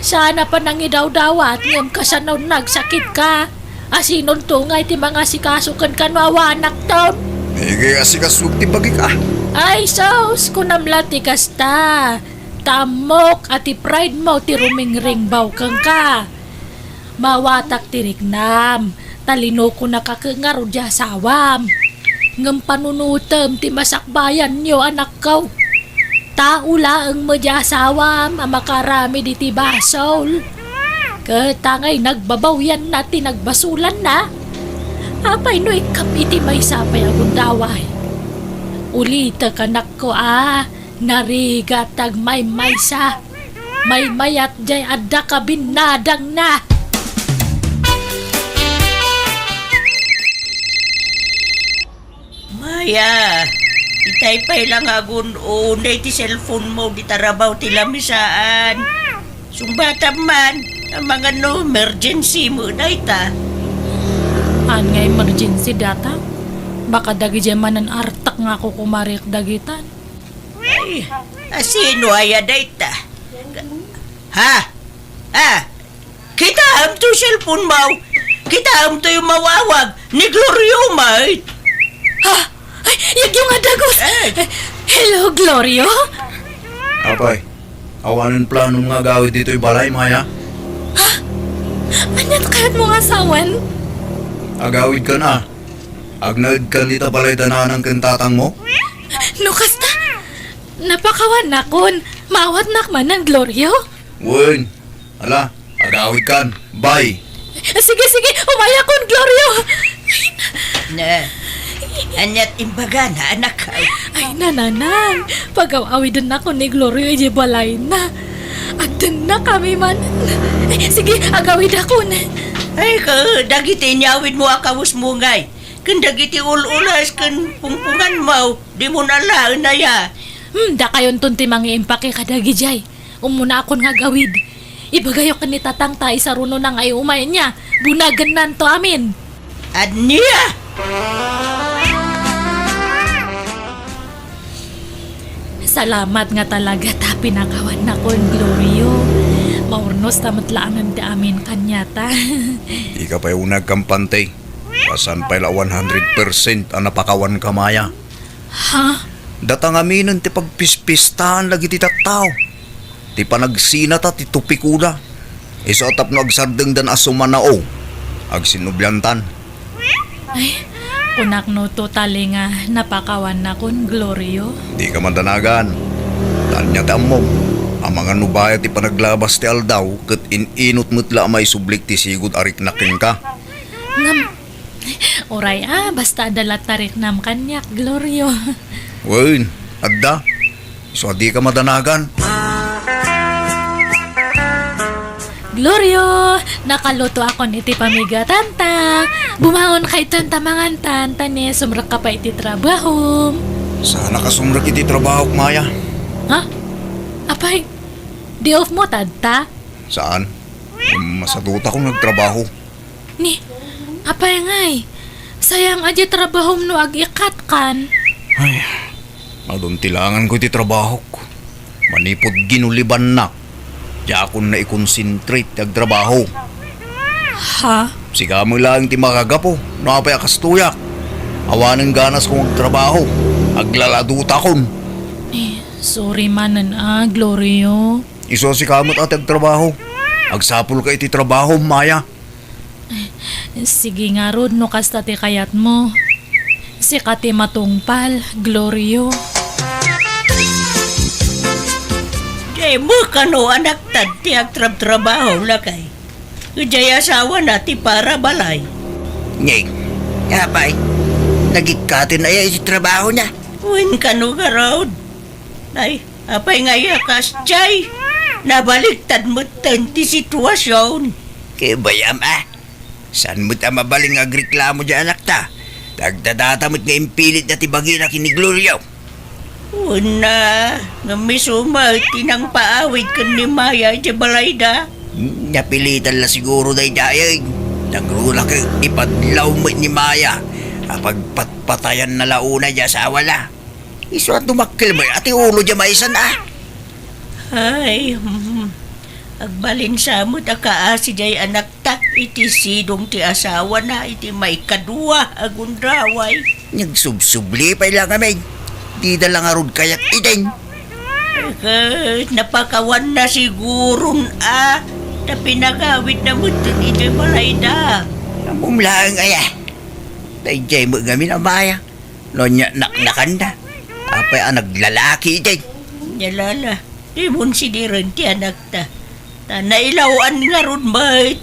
Sana pa nang idawdawat ngam kasanaw nagsakit ka. Asinon tungay ti mga sikasukan kan mawanak taon. Ige asikasuk ti bagi ka. Ay sos, kunamla ti kasta. Tamok at ti pride mo ti rumingring kang ka. Mawatak ti rignam. Talino ko nakakangaro di asawam. Ngam panunutem ti masakbayan nyo anak ko. Taula ang madyasawam ang makarami di ti basol. Katangay nagbabawyan na ti nagbasulan na. Apay no ikapiti may sapay ang daway. Ulita kanak ko narigat ag may maysa. May mayat jay adda ka binadang na. Maya, itay pa'y lang agun unay ti cellphone mo di tarabaw ti lamisaan. Sumbata man, ang mga no emergency mo na ita. An nga emergency data? Baka dagi jemanan artak nga ako kumarik dagitan. Ay, asino ay ita? Ha? Kita am to cellphone mo. Kita am to yung mawawag ni Glorio, mate. Ay, yung adagos! Hello, Glorio? Apay, awanin plano nga gawid dito'y balay, Maya. Anyat kayat mo nga sawan? Agawid ka na. Agnad ka nita balay tananang kentatang mo. Nukas na! Napakawan na kun. Mawat nakman ng Glorio? Wen, ala, agawid kan. Bye. Sige, umaya kun, Glorio! Na, anyat imbaga na anak. Ay, nananang. Pag-awidan na ko ni Glorio, ije balay na. At dun na kami man. Ay, sige, agawid ako na. Ay ka, dagiti nyawid mo akawus mo ngay. Kan dagiti ululas kan pungpungan mo, di mo nalaan na ya. Da kayon tunti mga impake kadagi jay. Umuna akon nga gawid. Ibagayo ka ni tatang tay sa runo ng ay umay niya. Bunagan nan to amin. At niya! Salamat nga talaga ta pinakawan na kon, Glorio. Maurnos tamatlaan di amin kanyata. Di ka pa'y unag kampante. Pasan pa'y la 100% ang napakawan ka, Maya. Ha? Datang aminan ti pagpispistahan lagi ti tattaw. Ti panagsina ta ti tupikuda. Iso atap no agsardeng dan asumanao. Agsinubyantan. Ay, kunak no totally nga napakawan na kon, Glorio. Di ka mandanagan. Tanya ti ammo. Ang mga nubaya ti panaglabas ti aldaw ket ininot metla may sublik ti sigud arik naking ka. Ngam, oray basta dalat tarik nam kanyak, Glorio. Wen, adda. So di ka madanagan. Glorio, nakaluto ako niti pamigatan ta. Bumahon kay tanta mangantan, tani sumrak ka pa iti trabaho. Sana kasumrak iti trabaho, Maya. Ha? Apay, di off mo tadta? Saan? Masaduta kong nagtrabaho. Ni, apay ngay, sayang aja trabaho no ag-ikat kan. Ay, maduntilangan ko iti trabaho ko. Manipod ginuliban na. Di ako na i-concentrate nagtrabaho. Ha? Siga mo lang ti makagapo, napay akastuyak. Awanan ganas kong trabaho, aglaladuta kon. Sorry manan Glorio. Iso si kamot at agtrabaho. Agsapul ka iti trabaho, Maya. Sige nga rod no kasta ti kayat mo. Si kati matungpal, Glorio. Jay mo kano anak tad ti agtrab-trabaho lakay. Kujay asawa na ti para balay. Ngeng, apay, nagikatin na iti trabaho niya. Uwin kano ka raod. Ay, apay nga yakas, Jay. Nabaliktad mo tan ti sitwasyon. Kaya bayam saan mo ta mabaling agreklamo dyan anak ta? Dagdadatamot nga impilit na tibagi na kiniglorio. Una, nga misuma tinang paawid kan ni Maya di balay da. Napilitan la siguro day dayag. Nagrula ka ipadlaw mo ni Maya. Kapag patpatayan na launa dya sa awala. Iso at dumakil mo ati ulo dya maisan Ay, agbalin sa mo ta kaasi jay anak tak iti sidong ti asawa na iti may kadua agundraway. Nagsubsubli pa lang kami. Di na lang arod kayak iting. Napakawan na sigurong na pinagawid na mo dun iti balay da. Namumlaang Dayjay mo gamin ang Maya. Nonya naknakan na. Apay naglalaki iting. Nyalala, di mo siniran ti anak ta. Nailawan nga ron bait.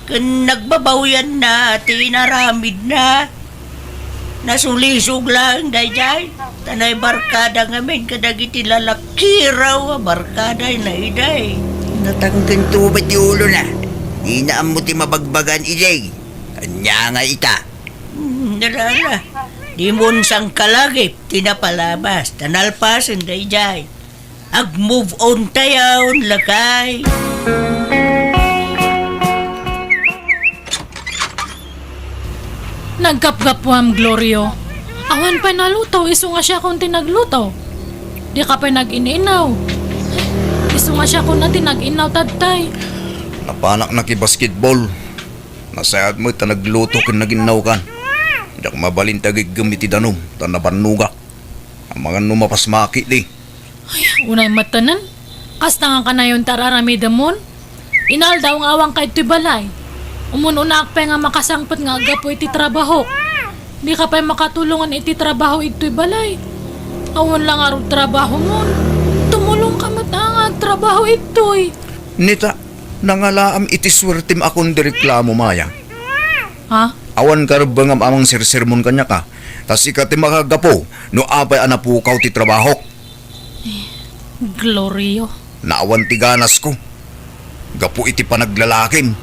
Kan nagbabawyan na, tinaramid na. Nasulisog lang, dayjay. Tanay barkada ngamin, kadagiti lalaki raw, barkada na iday. Natanggan tubad di ulo na. Di na mo ti mabagbagan ijay. Kanya nga ita. Nalala, di mo sang kalagip, tinapalabas, tanalpasan dayjay. Ag-move on tayo, lakay. Nagkapgapwam, Glorio. Awan pa nalutaw, iso nga siya kung tinaglutaw. Di ka pa nag-ininaw. Iso nga siya kung na tinag-inaw, tadtay. Napanak na ki basketball. Nasayad mo ta nagluto kin naginaw kan. Dak mabalin tagig gamiti danom, tanabanuga. Ang mga numapas maki di. Unay matanan. Kasta nga ka na yung tararamidamon. Inal daw ang awang kahit balay. Umununak pa nga makasangpat nga agapo iti trabaho. Di ka pa makatulungan iti trabaho ito'y balay. Awan lang araw trabaho mo. Tumulong ka matangag trabaho ito'y. Nita, nangalaam iti swertim akong direklamo, Maya. Ha? Awan karbangam amang sirsermon kanya ka. Tas ikati makagapo, no apay anapukaw ti trabaho. Glorio. Naawan ti ganas ko. Gapo iti panaglalakim.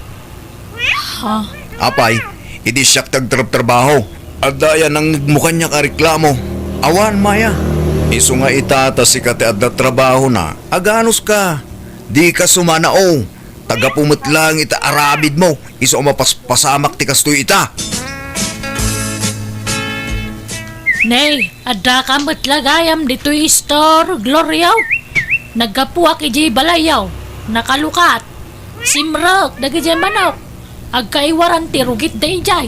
Ha? Apay, iti siyak tagtrabaho. At daya nang mukha niya kareklamo. Awan, Maya. Iso nga itata si kati at trabaho na. Aganos ka. Di ka sumanao. Tagapumot lang ita arabid mo. Iso mapaspasamak ti kastoy ita. Nay, adda ka matlagayam dito'y store, Glorio. Nagkapuak iji balayaw. Nakalukat. Simrok, dagijay manok. Agkaiwaran ti rugit da ijay.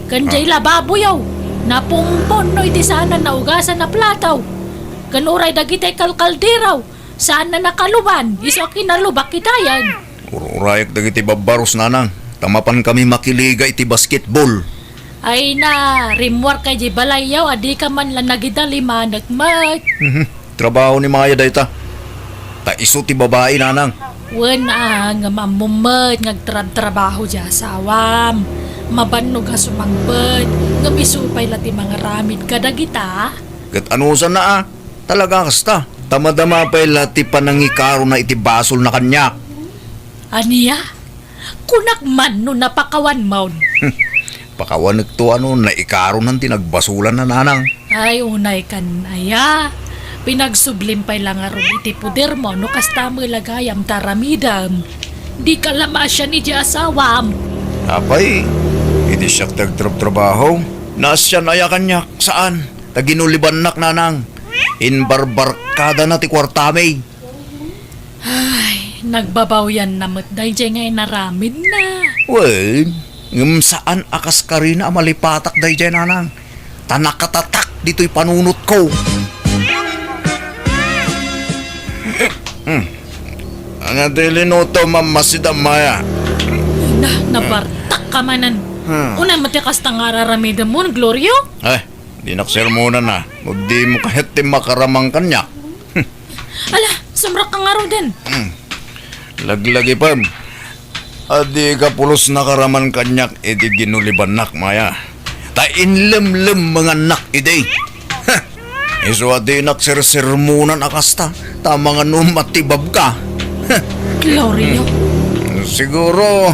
Kanjay lababo yaw. Napumpon no iti sana naugasan na plataw. Kanuray dagitay kalkaldiraw. Saan na nakaluban? Iso kinalubak kitayan. Ururayak dagiti babaros nanang. Tamapan kami makiliga iti basketball. Ay na, rimwar kay di balayaw. Adi ka man lang nagidalima nagmat. Trabaho ni Maya dayta. Ta iso ti babae nanang. Wala nga mamumat ngagtrabaho di asawam. Mabanog nga sumangbad. Nga misupay lati mga ramid kadagita. Kat anusan na Talaga kasta. Tamadama pa lati panangikaro na iti basol na kanya. Aniya? Kunak man no napakawan maun. Pakawan ito na ikaro ng tinagbasulan na nanang. Ay, unay kan aya. Pinagsublim pa'y lang aron iti puder mo no kasta mo lagayam taramidam. Di ka lamasya ni di asawam. Apay, hindi siya tagtrabaho. Nasya na kanya saan? Taginuliban nak nanang. Inbarbarkada na ti kwartamay. Ay, nagbabaw yan na matday dyan ngayon naramid na. Well, Ngem saan akas karina malipatak day dyan nanang. Tanakatatak dito'y panunot ko. Ang dilinoto mamasida maya. Nabartak ka manan. Una matikas tang araramida mo, Glorio? Di naksermonan na. O di mo kahit di makaramang kanya. Ala, sumrak ka nga raw din. Laglagi pa. Adi ka pulos nakaraman kanyak edi ginuliban nak maya. Ta inlem-lem mga nak ide. Iso adi naksersermonan akasta. Ta mga numatibab ka. Glorio, Siguro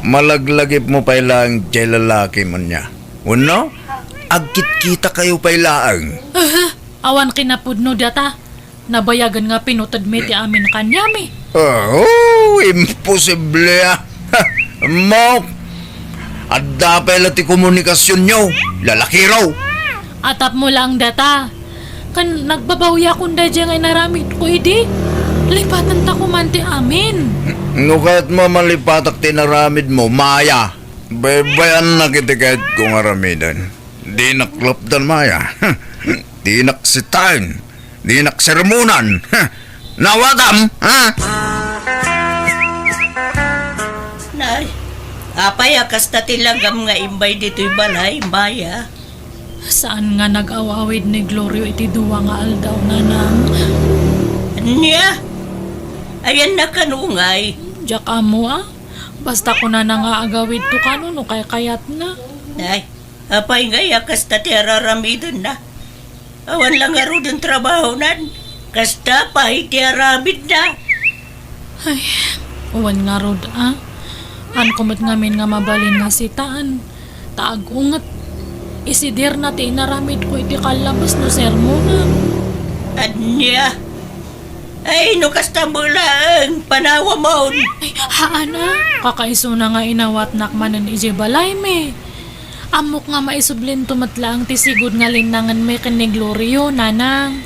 malaglagip mo pa ilang jay lalaki man niya. Uno, agkit kita kayo pa ilang. awan kinapudno data. Nabayagan nga pinutad me ti amin kanyami. Imposible ah. Mo, at dapat ti komunikasyon nyo. Lalaki raw. Atap mo lang data. Kan nagbabawya kung da dyan ay naramit ko idi. Lipatan ta kumanti amin. No kahit mo malipatak tinaramid mo, Maya. Baybayan na kita kahit kung aramidan. Di naklapdan, Maya. Di naksitain. Di naksermonan. Nawadam, ha? Nay, apay akas na tilagam nga imbay dito'y balay, Maya. Saan nga nag-awawid ni Glorio iti duwa nga aldaw na nang Anya? Ayan na kanungay. Diyak amo Basta ko na nangaagawid to kano no kay kayat na. Nay, apay nga akas na tiraramidon na. Awan lang nga ro ng trabaho nan. Kasta pa itiaramid na. Ay, uwan nga rod An kumot ngamin nga mabalin nga sitaan. Taagungat. Isidir na ti inaramid ko iti kalabas no sermona. Anya? Ay, no kasta mo lang. Panawa mo. Ay, haana. Kakaiso na nga inawat nakmanan ije balay me. Amok nga maisublin tumatlaang tisigod nga linangan me ken ni Glorio, nanang.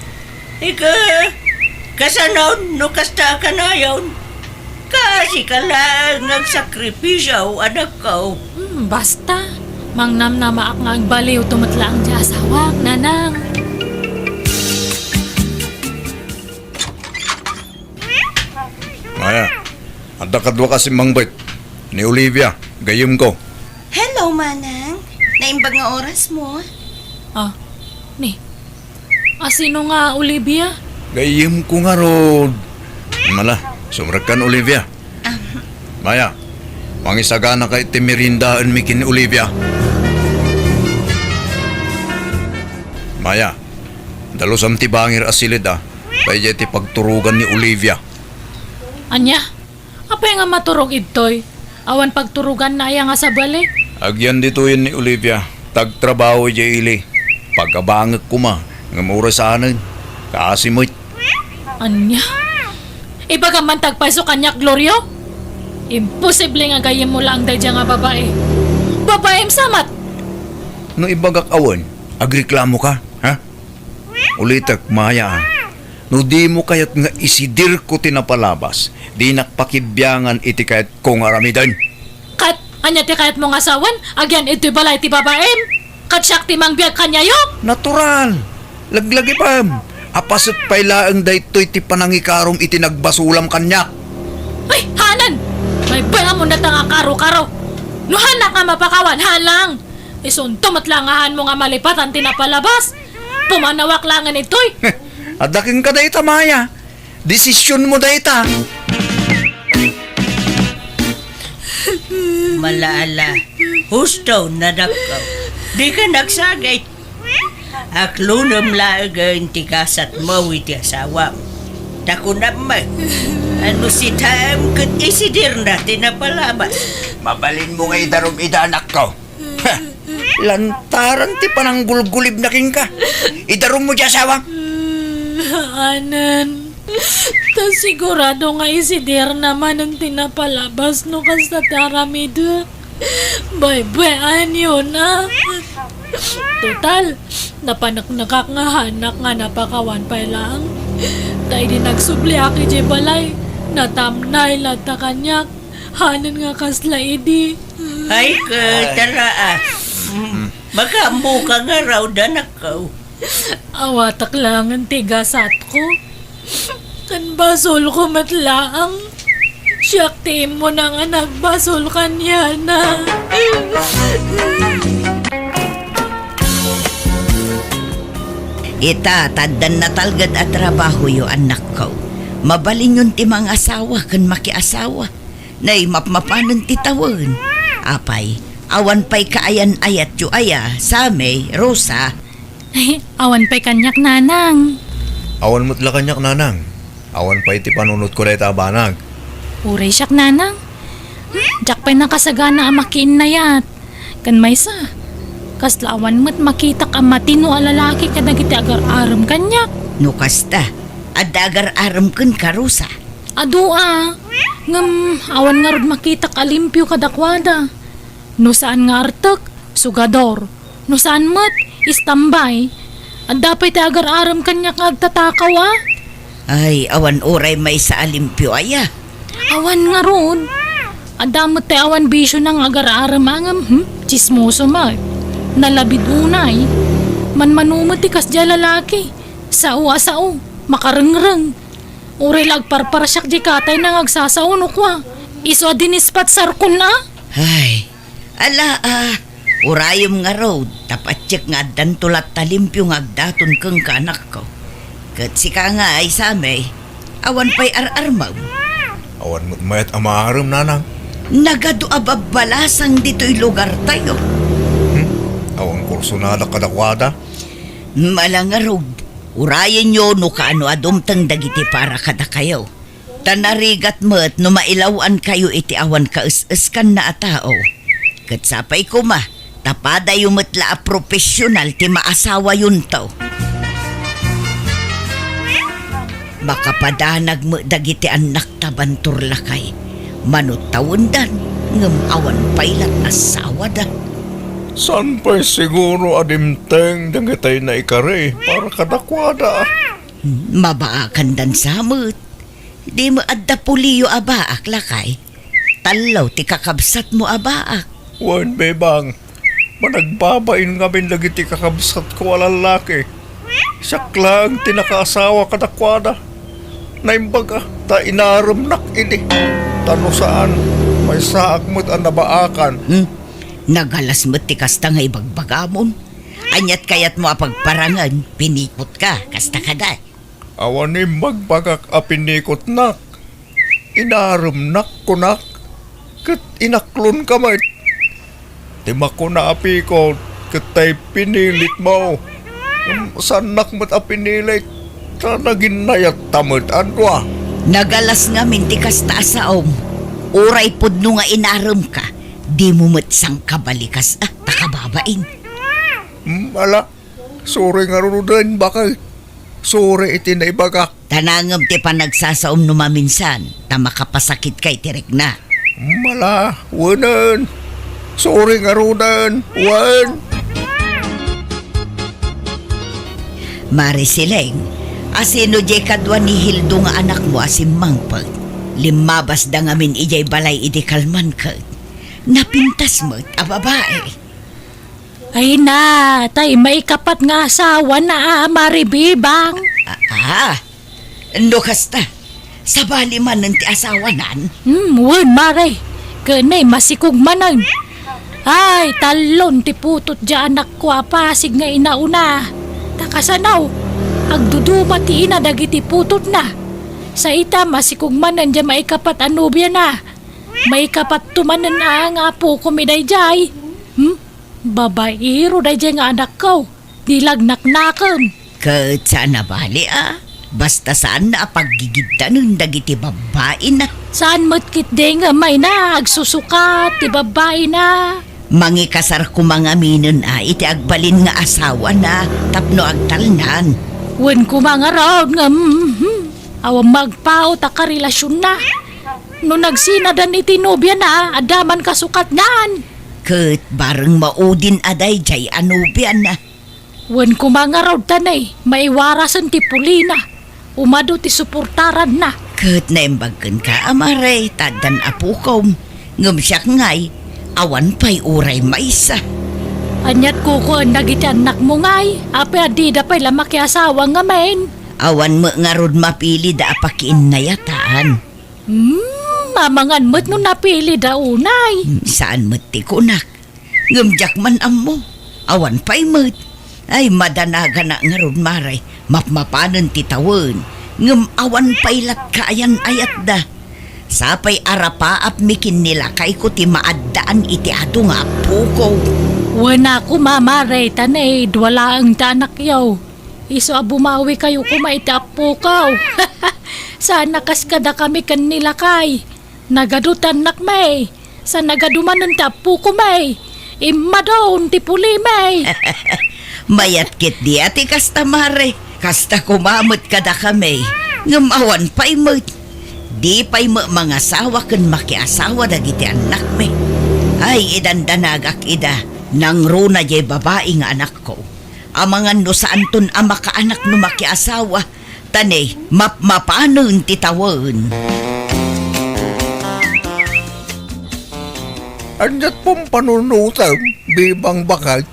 Ika, kasanaw no kasta ka na yun. Kasi ka lang nagsakripisyo, anak ko. Basta. Mangnam na maak nga agbaliw tumatlaang di asawak, nanang. Maya, anda kadwa kasi mangbait. Ni Olivia, gayem ko. Hello, Manang. Naimbag nga oras mo? Ni. Sino nga, Olivia? Gayem ko nga rod. Mala, sumrag kan Olivia. Maya, mangisagana kay timirindaan mi kin Olivia. Maya, dalos am ti bangir asilid kaya ti pagturugan ni Olivia. Anya? Apay nga maturog itoy? Awan pagturugan na iya nga sa balik? Agyan dito yun ni Olivia. Tagtrabaho iya ili. Pagkabangag ko ma. Ngamura sa anan. Kaasimot. Anya? Ibaga man tagpaso kanyak, Glorio? Imposible nga gayem mo lang dahil nga babae. Babaem samat! No ibagak awan, agreklamo ka, ha? Ulitak, Maya. No di mo kayat nga isidir ko tinapalabas. Di nakpakibyangan iti kayat kong aramidan. Kat, anya ti kayat mong asawan? Agyan ito'y balay ti babaem? Kat siyak ti mangbiyag kanyayo? Natural. Laglagi pam. Apasot pailaang daytoy ti panangikarom iti nagbasulam kanyak. Ay, hanan! May bala mo na tanga karo-karo. Nuhan ka mapakawan, halang! Isuntom at langahan mo nga malipatan tinapalabas. Pumanawak langan ito'y. Adaking ka dayta, Maya. Desisyon mo dayta. Malaala, husto na nakaw. Di ka nagsagay. Aklunam lagang tikasat mo iti asawa. Dako naman. Ano si Tam kat isidir na tinapalabas. Mabalin mo nga idarom idanak ko. Lantaran ti pananggulgulib na king ka. Idarom mo di asawa. Anan. Ta sigurado nga isidir naman ang tinapalabas no kasta taramido. Bye-bye yun Total, napanak-nakak nga hanak nga napakawan pa lang. Dahil di nagsubli aki di balay. Natamnay lata kanyak. Hanan nga kasla idi. Ay, tara ah. Makambo ka nga raw, danak ka. Awatak lang ang tigasat ko. Kan basol ko matlaang. Siyak mo na nga nagbasol kanya na. Ita, taddan na talgad at trabaho yo anak ko. Mabalin yun ti mga asawa kan makiasawa. Nay mapmapanan ti tawon. Apay, awan pa'y kaayan ayat yu aya, Same, Rosa. Ay, awan pa'y kanyak nanang. Awan mo't la kanyak nanang. Awan pa iti panunot ko na itabanag. Uray siyak nanang. Diyak pa'y nakasagana ang makiin na yat. Kan may sa. Kaslawan mo't makitak ang matino a lalaki kadagiti agar-aram kanyak. No kasta, adagar aram kun ka, Rosa. Adu ngam awan nga rod makitak alimpyo kadakwada. No saan nga artak, sugador. No saan mo't, istambay. At dapat agar-aram kanyak agtatakaw Ay, awan oray may sa alimpyo aya. Awan nga rod. At damot tayo awan bisyo ng agar-aram angam, chismoso mag. Nalabid unay. Manmanumot tikas dya lalaki. Sao, makarengreng. Uri lagparparasyak di katay nang agsasaunok wa. Iso dinispat sarkon na. Ay, ala urayom nga road, tapatsik nga dan tulat talimpyo nga agdaton kang kanak ko. Kat sika nga ay Same, awan pa'y ar-armaw. Awan mo't mayat amaharam nanang. Nagado ababalasang dito'y lugar tayo. Awan kurso na kadakwada. Malang nga road, urayan nyo no kaano adumtang dagiti para kada kayo. Tanarigat mo't no mailawan kayo iti awan kaus-us kan na atao. Kat sapay ko ma, tapada yung matla a profesional ti maasawa yun to. Makapadanag mo dagiti anak tabantur lakay. Manot tawendan, ngem awan pailat asawa da. San pa'y siguro adimteng dagitay na ikare para kadakwada. Mabaakan dan samot. Di mo adda puliyo abaak lakay. Talaw ti kakabsat mo abaak. Wan bebang, managbabain nga min dagiti kakabsat ko alalaki. Siyak lang tinakaasawa kadakwada. Naimbaga, ta inaram nak ini. Tano saan, may saak mo't ang nabaakan. Nagalas mo ti kasta nga ibagbagamon. Anyat kayat mo apagparangan, pinikot ka, kasta kada. Awanim magbagak apinikot nak. Inaram nak ko nak. Kat inaklon ka mat. Tima ko na apikot, katay pinilit mo. Sanak mo't apinilit, ta naginayat tamot anwa. Nagalas nga minti kasta asaom. Uray pudno nga inaram ka. Di mo matsang kabalikas takababain. Ala, sore nga rudan bakay. Sore iti na ibagak. Tanangam ti panagsasaom no maminsan, ta makapasakit kay tirek na. Mala, wanan. Sore nga rudan, wan. Marisileng, asino jay kadwa ni Hildo nga anak mo asim mangpag. Limabas da ngamin ijay balay iti kalman ka. Napintas mo't a babae. Ay na, tay may kapat nga asawa na maribibang. No kasta, sabali man ng ti asawa nan. Wan mare, kanay masikog manan. Ay, talon ti putot dya anak ko apasig nga inauna. Takasanaw, agduduma ti ina dagiti putot na. Sa ita masikog manan dya may kapat anubya na. May kapat tumanan nga po kumiday jay. Babaero day jay nga anak ko. Dilagnak-nakam. Kat saan na bali Basta saan na paggigidda nun dagiti babae na. Saan mo't day nga may agsusukat ti babae na. Mangikasar ko mga minon iti agbalin nga asawa na tapno agtalnan. Wen ko mga raod nga awang magpao ta karelasyon na. No nagsinadan iti nobya na, adaman kasukat naan. Kat bareng maudin aday jay anubyan na. Wen ko mga raod tanay, maiwarasan ti pulina. Umado ti suportaran na. Kat naimbagkan ka amaray, tadan apukom. Ngumsyak ngay, awan pa'y uray maysa. Anyat kuko dagiti anak mo ngay. Ape adida pa'y lamaki asawa nga men. Awan mo nga rod mapili da apakiin na yataan. Mamangan mo't no napili da unay. Saan mo't ti kunak? Ngamjak man amo. Awan pa'y mo't. Ay madanaga na nga rod maray. Mapmapanan ti tawon. Ngam awan pa'y latkayan ayat da. Sapay arapaap mikin nila kay ko ti maaddaan iti ado nga puko. Wana ko mamaray tanay. Dwala ang tanak yaw. Iso bumawi kayo kumaitapo kaw. Sana kaskada kami kanila kay. Nagadutan nak may. Sa nagadumanan tapo ko may. Imadon ti puli may. Mayat kit di ati kasta mare. Kasta kumamot kada kami. Ngamawan pa'y mo't. Di pa'y mga asawa kan makiasawa dagiti anak me. Ay idandanagak ida. Nang runa jay babae nga anak ko. Amangan no saan ton ang makaanak no makiasawa. Tanay, mapanon titawon. Anyat pong panunutan, bibang bakal,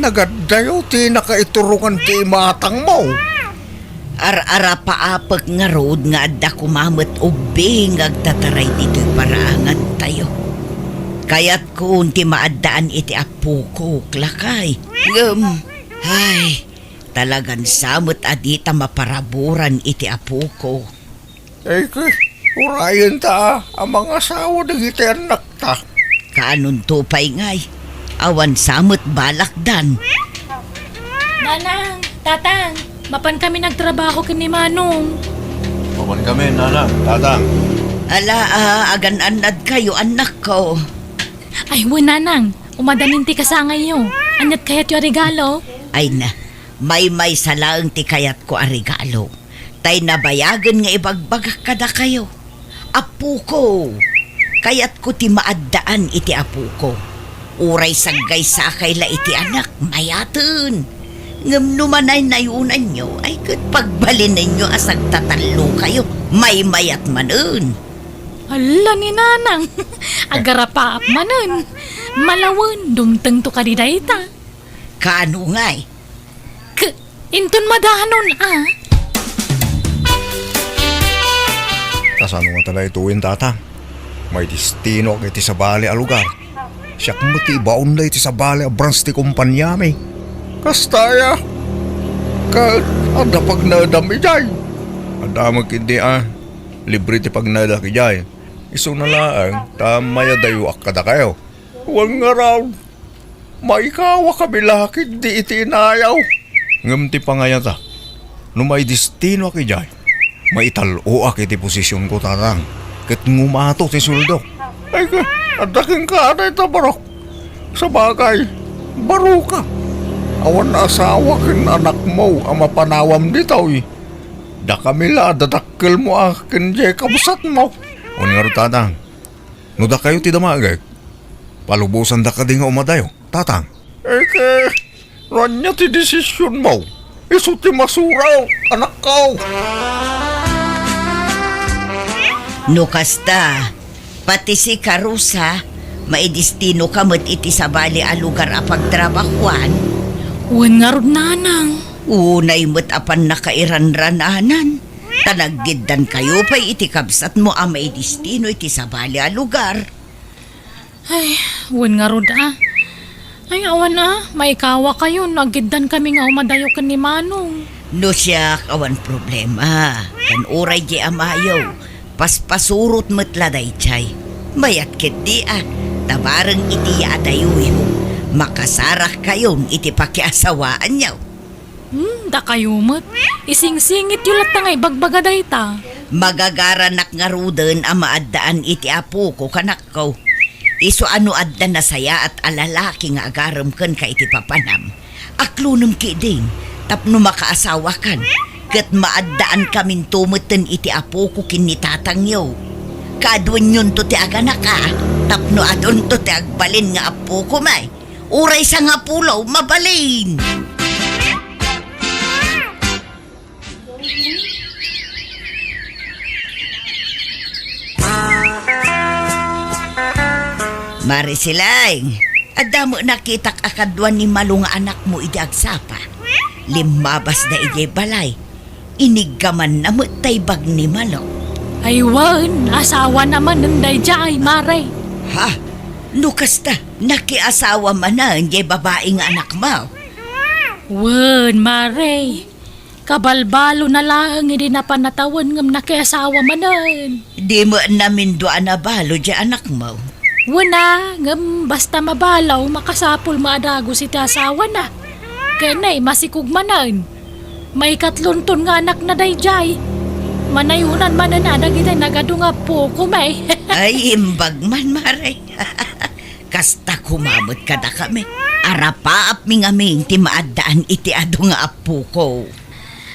nagadayo ti nakaiturungan ti matang mo. Ar-ara paapag nga road nga adda kumamot og bing agtataray dito'y paraangan tayo. Kaya't kung ti maaddaan iti apo ko, klakay. Ay, talagan samot adita maparaburan iti apo ko. Eh, urayan ta, ang mga asawa na iti anak ta. Kaanon tupay ngay, awan samot balakdan. Nanang, tatang, mapan kami nagtrabaho kini Manong. Paman kami, nana, tatang. Ala, agan-anad kayo anak ko. Ay, nanang, umadaninti ka sa ngayon. Anyat kayat yung regalo? Ay na, may salaang ti kayat ko a regalo. Tay nabayagan nga ibagbagak kada kayo. Apo ko, kayat ko ti maaddaan iti apo ko. Uray saggay sakay la iti anak, mayatan. Ngam numanay nayunan nyo, ay kat pagbalin ninyo asag tatalo kayo, may mayat manun. Hala ni nanang, agarapaap manan. Malawan, dumteng to kadidayta. Kano ngay? Inton madahanon Kasano nga tala ituin, tatang? May destino kay ti sabali a lugar. Siyak mo ti baon na iti sabali a branch ti kumpanyami. Kastaya, ada pag nadam ijay. Ada magkindi libre ti pag nadak ijay. Iso na lang, tamaya dayo akada kayo. Huwag nga raw, maikawa kami lakid di iti inayaw. Ngam ti pangayan ta, no may destino aki ijay, maitalo aki ti posisyon ko tatang. Kat ngumato ti suldo. Ay ka, adaking ka na ito barok. Sa bagay, baro ka. Awan na asawa kin anak mo ang mapanawam dito eh. Da kami la, dadakkel mo akin jay kabusat mo. O nga ro tatang, no da kayo ti damagay, palubusan da ka di nga umadayo, tatang. Eh ke, ranya ti desisyon mo. Iso ti masuraw, anak ko. No kasta, pati si Karusa, maidistino ka mo't iti sabali a lugar a pagtrabahuan. Wan nga rod nanang. Unay mo't apan nakairanrananan. Tanaggidan kayo pa'y iti kabsat mo a maidistino iti sabali a lugar. Ay, wan nga rod Ay, awan maikawa kayo. Nagidan kami nga umadayo ka ni Manong. No siya awan problema. Kan uray di amayaw. Paspasurot mo't laday chay. Mayat kit di tabarang iti yaadayuhin mo. Makasarak kayon iti pakiasawaan niyaw. Da kayo mo't. Ising-singit yung latangay bagbaga ta. Magagaranak nga rudan ang maaddaan iti apo ko kanak ko. Iso ano adda na saya at alalaki nga agaram kan ka iti papanam. Aklunum ki ding, tapno makaasawa kan. Kat maaddaan kamin tumutan iti apo ko kinitatang yaw. Kadwan yun to ti aganak tapno adon to ti agbalin nga apo ko may. Uray sa nga pulaw, mabalin! Marisilang, adamo nakita akadwan ni Malo nga anak mo iti agsapa. Limabas na iti balay. Inigaman na mo taybag ni Malo. Ay wan, asawa naman ng dayjay, Mare. Ha? Nukasta, nakiasawa man na iti babaeng anak mo. Wan, Mare. Kabalbalo na lang hindi na panatawan ngam nakiasawa manan. Di mo namin doon na balo di anak mo. Wana, ngam basta mabalaw, makasapol maadago si asawa na. Kanay, masikog manan. May katlunton nga anak na dayjay. Manayunan manan na kita nagadunga po kumay. Ay, imbag man, Mare. Kasta kumamot ka na kami. Arapaap mi ngaming ti maadaan iti ado nga apo ko.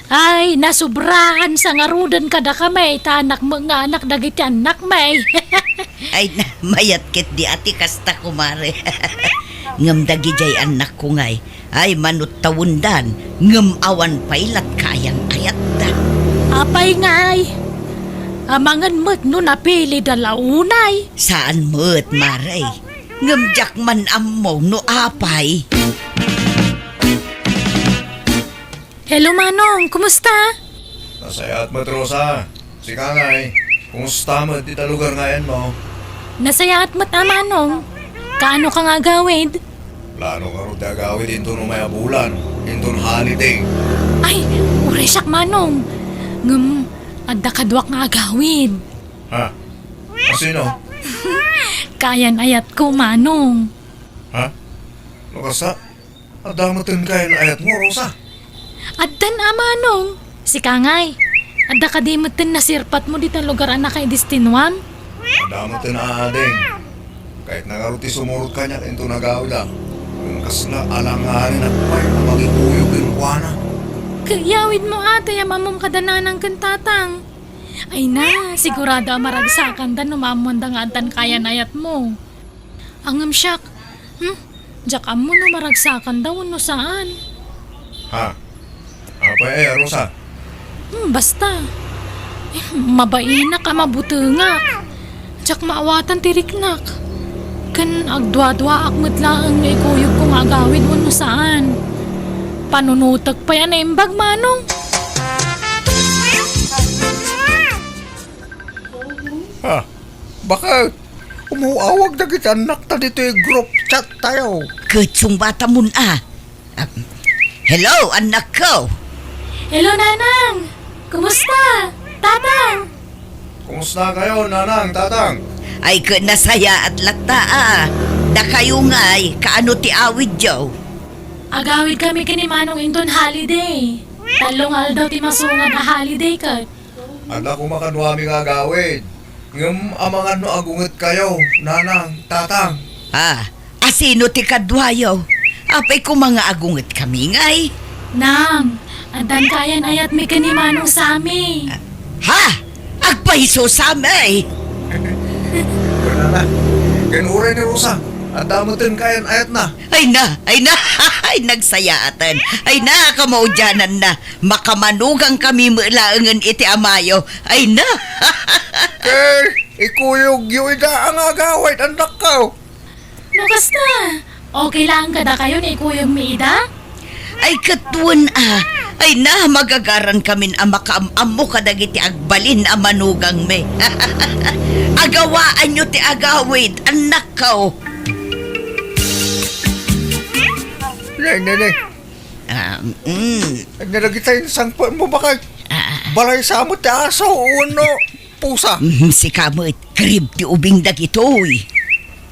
Ay, nasubraan sa ngarudan kada kamay, tanak mga anak dagiti anak may. Ay, na, mayat kit di ati kasta kumare. Ngam dagi jay anak ko ngay. Ay, manut tawundan. Ngam awan pailat kayang ayat da. Apay ngay. Amangan mo't no napili dalaunay. Saan mo't, Mare? Ngam jak man ammo no apay. Hello Manong, kumusta? Nasayat mo, Rosa. Si Kangay, kumusta mo dito lugar ngayon mo? Nasayaat mo't Manong. Kaano ka nga gawid? Plano ka rin agawid into no may abulan, into no holiday. Ay, uray siyak Manong. Ngam, adda kadwak nga agawid. Ha? Sino? Kayan ayat ko Manong. Ha? Lukasa? Adamutin kayo na ayat mo, Rosa. Addan Manong. Si Kangay. Adda kadimutin na sirpat mo dito lugar anak kay Distinwan. Adamutin na ading. Kahit nagaruti sumurot ka niya, into nagawid ah. Kung kasla alanganin at pay na magikuyog yung kuwana. Kayawid mo ate, mamam kadananang kantatang. Ay na, sigurado maragsakan dan numamon da nga adan kaya nayat mo. Angam siyak. Diyak mo no maragsakan daw no saan. Ha? Apa Rosa? Basta. Mabaina ka mabutungak. Diyak maawatan tiriknak. Kan agdwa-dwa akmat lang nga ikuyog kong agawid mo no saan. Panunutag pa yan na imbag Manong. Ha? Bakit? Umuawag na kita anak ta dito yung group chat tayo. Kutsong bata mun ah. Hello, anak ko. Hello Nanang! Kumusta? Tatang! Kumusta kayo, nanang, tatang? Ay ka nasaya at lata ah. Da kayo ngay, kaano ti awid jaw. Agawid kami kini Manong Indon holiday. Talong aldaw ti masungan na holiday kat. Ada ko makanwami nga gawid. Ngam amangan no agunget kayo, nanang, tatang. Asino ti kadwayo? Apay ko mga agunget kami ngay. Nang, adan kayan ayat mi kini Manong sami. Ha? Agpahiso sa may. Kaya na, kinuray ni Rosa. At damutin kayan ayat na. Ay na, ay nagsayatan. Ay na, kamaudyanan na. Makamanugang kami mulaangan iti amayo. Ay na. Kay, ikuyog yung ida ang agawid, anak ko. Nakasta, okay lang kada kayo ni Kuyog Mida? Ay katuan ah. Ay na, magagaran kami ang makaamamo kadagiti agbalin ang manugang me. Agawaan nyo ti agawid, anak ko. Nay. Nalagita yung sangpo mo bakit? Balay sa mo ti aso, uno, pusa. Si kamot, krib ti ubing dagitoy.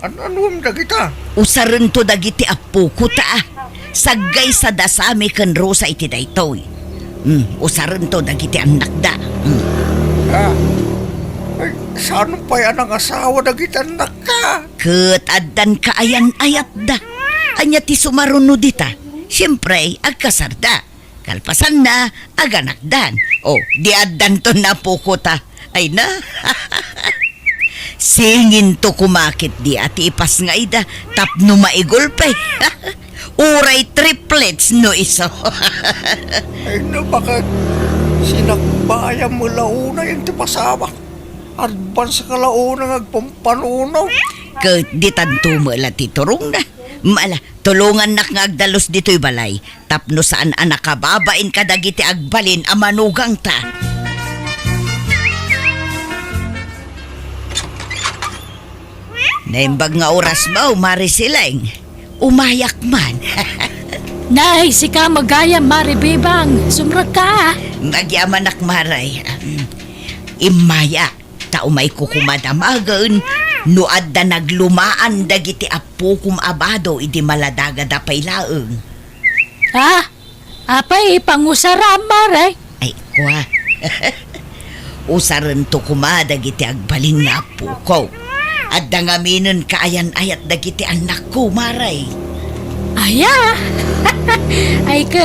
Ano ang dagita? Usaran to dagiti apo ko ta. Sagay sa dasami kan Rosa iti daytoy. Usaran to dagiti anak da. Ay, saan pa yan ang asawa dagita anak ka? Ket addan kaayan ayat da. Anya ti sumaruno dita. Siyempre, agkasarda. Kalpasan na, aganakdan. O, di addan to na po ko ta. Ay na. Singin to kumakit di ati ipas nga ida. Tapno maigulpe. Uray triplets no iso. Ay na, bakit? Sinakbayan mo launa yung tipasabak. Advance ka launa ngagpampanunaw. Kat di tanto mo la titurong na. Mala, tulungan nak nga agdalos dito'y balay. Tapno saan anak kababain kadagiti agbalin amanugang ta. Naimbag nga oras mo, Marisileng. Umayak man. Nay, sika magaya maribibang. Sumrag ka. Magyaman nak maray. Imaya, tao may kukumadamagan. Nuad da naglumaan dagiti apo kum abado idi maladaga da paylaeng. Ha? Apay, pangusara maray. Ay, kwa. Usaran to kumada giti agbalin nga apo ko. At dangaminan kaayan-ayat dagiti anak ko, maray. Aya. Ay ka,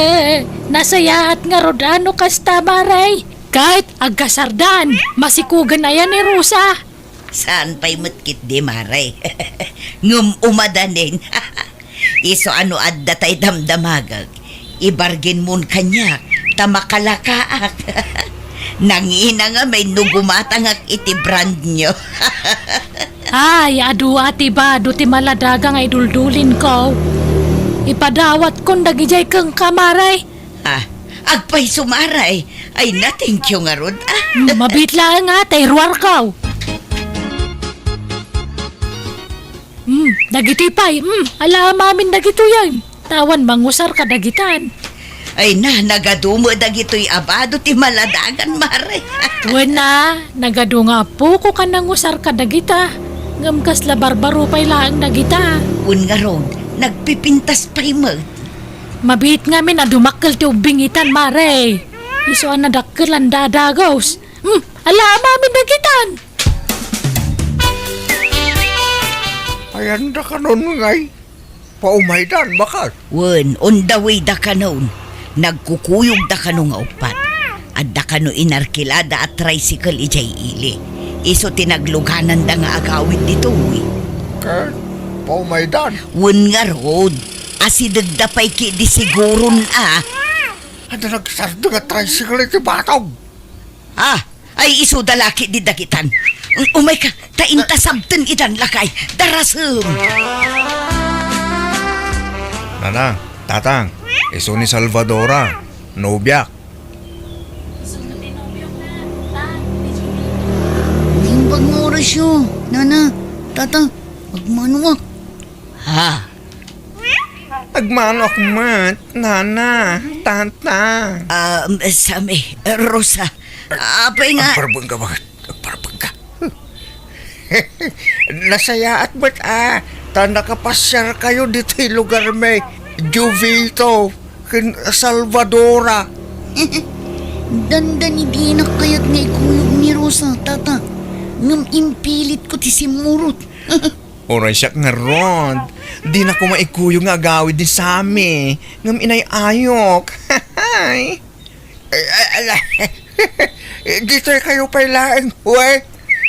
nasayaat nga rodano kasta maray. Kahit agkasardan, masikugan na yan ni Rosa. Saan pa'y matkit di, maray? Ngum umadanin. Iso ano adda tay damdamagag. Ibargin mon kanya, tamakalakaak. Nangina nga may nugumatangak iti brand nyo. Ay, adu ati ba, do ti maladaga nga iduldulin ko. Ipadawat kong dagijay kang kamaray. Agpay sumaray. Ay na, thank you nga rod. Mabitla nga, terwar ko. Dagiti pay, ala mamin dagito yan. Tawan mangusar ka dagitan. Ay na, nagadumo dagito'y abado ti maladagan, maray. Tuwan na, nagado nga po ko ka nangusar ka dagita. Ngamkas la barbaro pay laang dagita. Un nga rod, nagpipintas pa'y mo. Mabit nga min na dumakkel ti ubingitan, mare. Iso ang nadakkel ang dadagos. Ala mamin dagitan. Ayan da ka nun ngay. Paumaydan, bakit? Wen, on the way da kanon. Nagkukuyog da kanon nga upat. At da kanon inarkilada at tricycle ijay ili. Iso tinagluganan da nga agawid dito, Kat, paumaydan. Wen nga rod, asidad da pa'y ki di siguron Ano nagsardo nga tricycle iti batog? Ay iso dalaki di dagitan. Umay ka, taintasabten idan lakay. Darasem. Nanang, tatang, iso ni Salvadora, nobyak. Limbag nga oras yun. Nana, tata, magmanuak. Nagmanok mat, nana, tata. Sami, Rosa. Apay nga. Agparbang ka bakit? Agparbang ka. Nasaya at ba't ta nakapasyar kayo dito yung lugar may Juvito, Salvadora. Dandan hindi na kayat nga ikuyog ni Rosa, tata. Ngam impilit ko ti simurot. Oray siya nga ron. Di na ko maikuyog nga agawid din sa amin. Ngam inay ayok. Dito kayo pa'y laeng, we.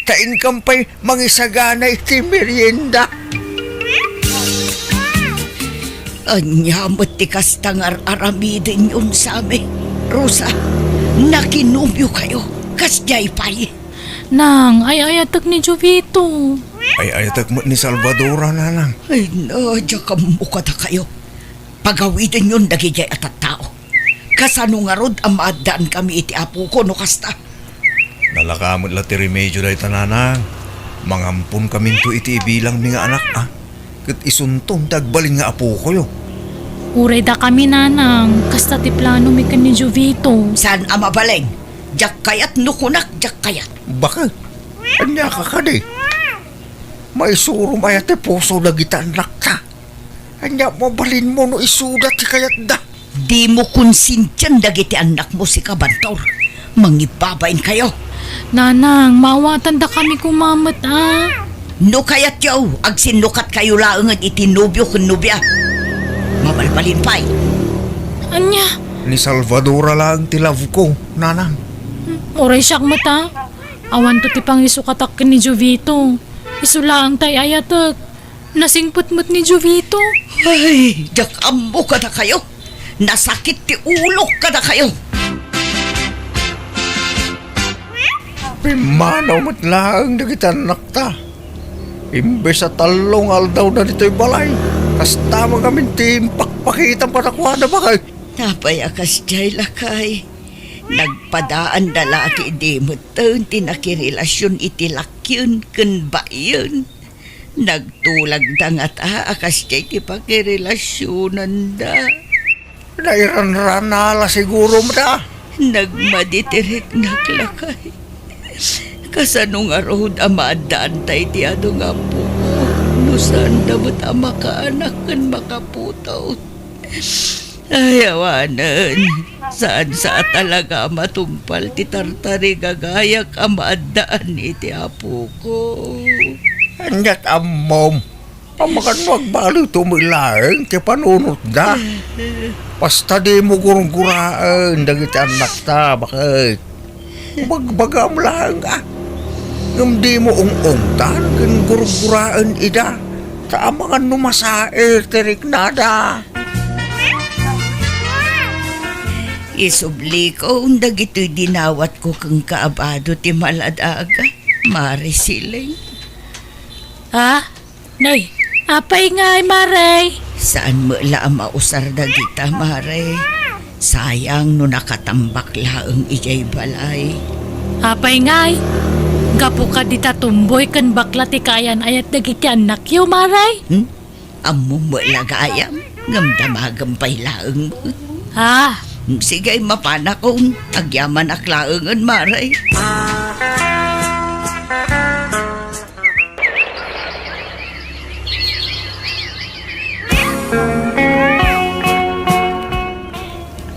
Tain kang pa'y mangisagana iti merienda. Anyamot ti kastangar aramidin yun sa amin. Rosa, nakinubyo kayo. Kasjay pa'y. Nang, ay ayatak ni Jovito. Ay ayatak mo ni Salvadora na lang. Ay nadya ka mukha na kayo. Pagawidin yun dagijay at tao. Kasano nga rod ang maadaan kami iti apo ko no kasta. Nalakamot la ti remedyo dahi tananang. Mangampun kami to iti ibilang mga anak Kat isuntong dagbalin nga apo ko yo. Uray da kami nanang, kasta ti plano mi kan ni Jovito. Saan ang mabaleng? Jak kayat nukunak, jak kayat. Bakit? Anya ka ka di? May suro mayat ti puso na gitanak ka. Anya mabalin mo no isudat ti kayat da. Di mo konsintyan dagiti anak mo si Kabantor. Mangibabain kayo. Nanang, mawatan da kami kumamat No kayat yaw, agsinukat kayo laangan iti nobyo kun nobya. Mabalbalin pa'y. Anya, Ni Salvadora lang ti love ko, nanang. oray siyak mata. Awan to ti pang isukatak ni Jovito. Isulaang tay ayatak. Nasingputmut ni Jovito. Ay, jak ambo ka na kayo. Nasakit ti ulo ka na kayo. Pimanaw mo't lang nagitanak ta. Imbes sa talong aldaw na dito'y balay. Kas tama kami pakpakitan patakwada ba kay? Napayakas jay lakay. Nagpadaan dalaki di mo taon tinakirelasyon itilakyon kun ba yun. Nagtulag da nga ta akas jay ti pakirelasyonan da. Nairan-ranala siguro mo da. Nagmaditirik naglakay. Kasanong arod amadaan tay ti ado nga po. Nusan damot ang makaanak kan makaputaw. Ayawanan, saan sa talaga matumpal ti tartari gagayak ang maadaan iti apo ko. Anyat amom. Pamakan wag balo tumilaeng ti panunot da. Basta di mo gurang-guraan dagiti anak ta bakit. Magbagam lang ngam di mo ung-ungtan kan gurang-guraan ida. Taamangan numasae tirik nada. Isubli ko undag ito'y dinawat ko kang kaabado ti maladaga. Mare siling. Ha? Nay, apay nga ay Maray. Saan mo laang mausar da kita, Mare? Sayang no nakatambak laang ijay balay. Apay nga ay. Gapo ka dita tumboy kan bakla ti kayan ayat dagiti anak yo, Maray. Amo mo lagayam, ngamdamagampay laang mo. Ha? Sige, mapana kong agyaman aklaangan, Maray.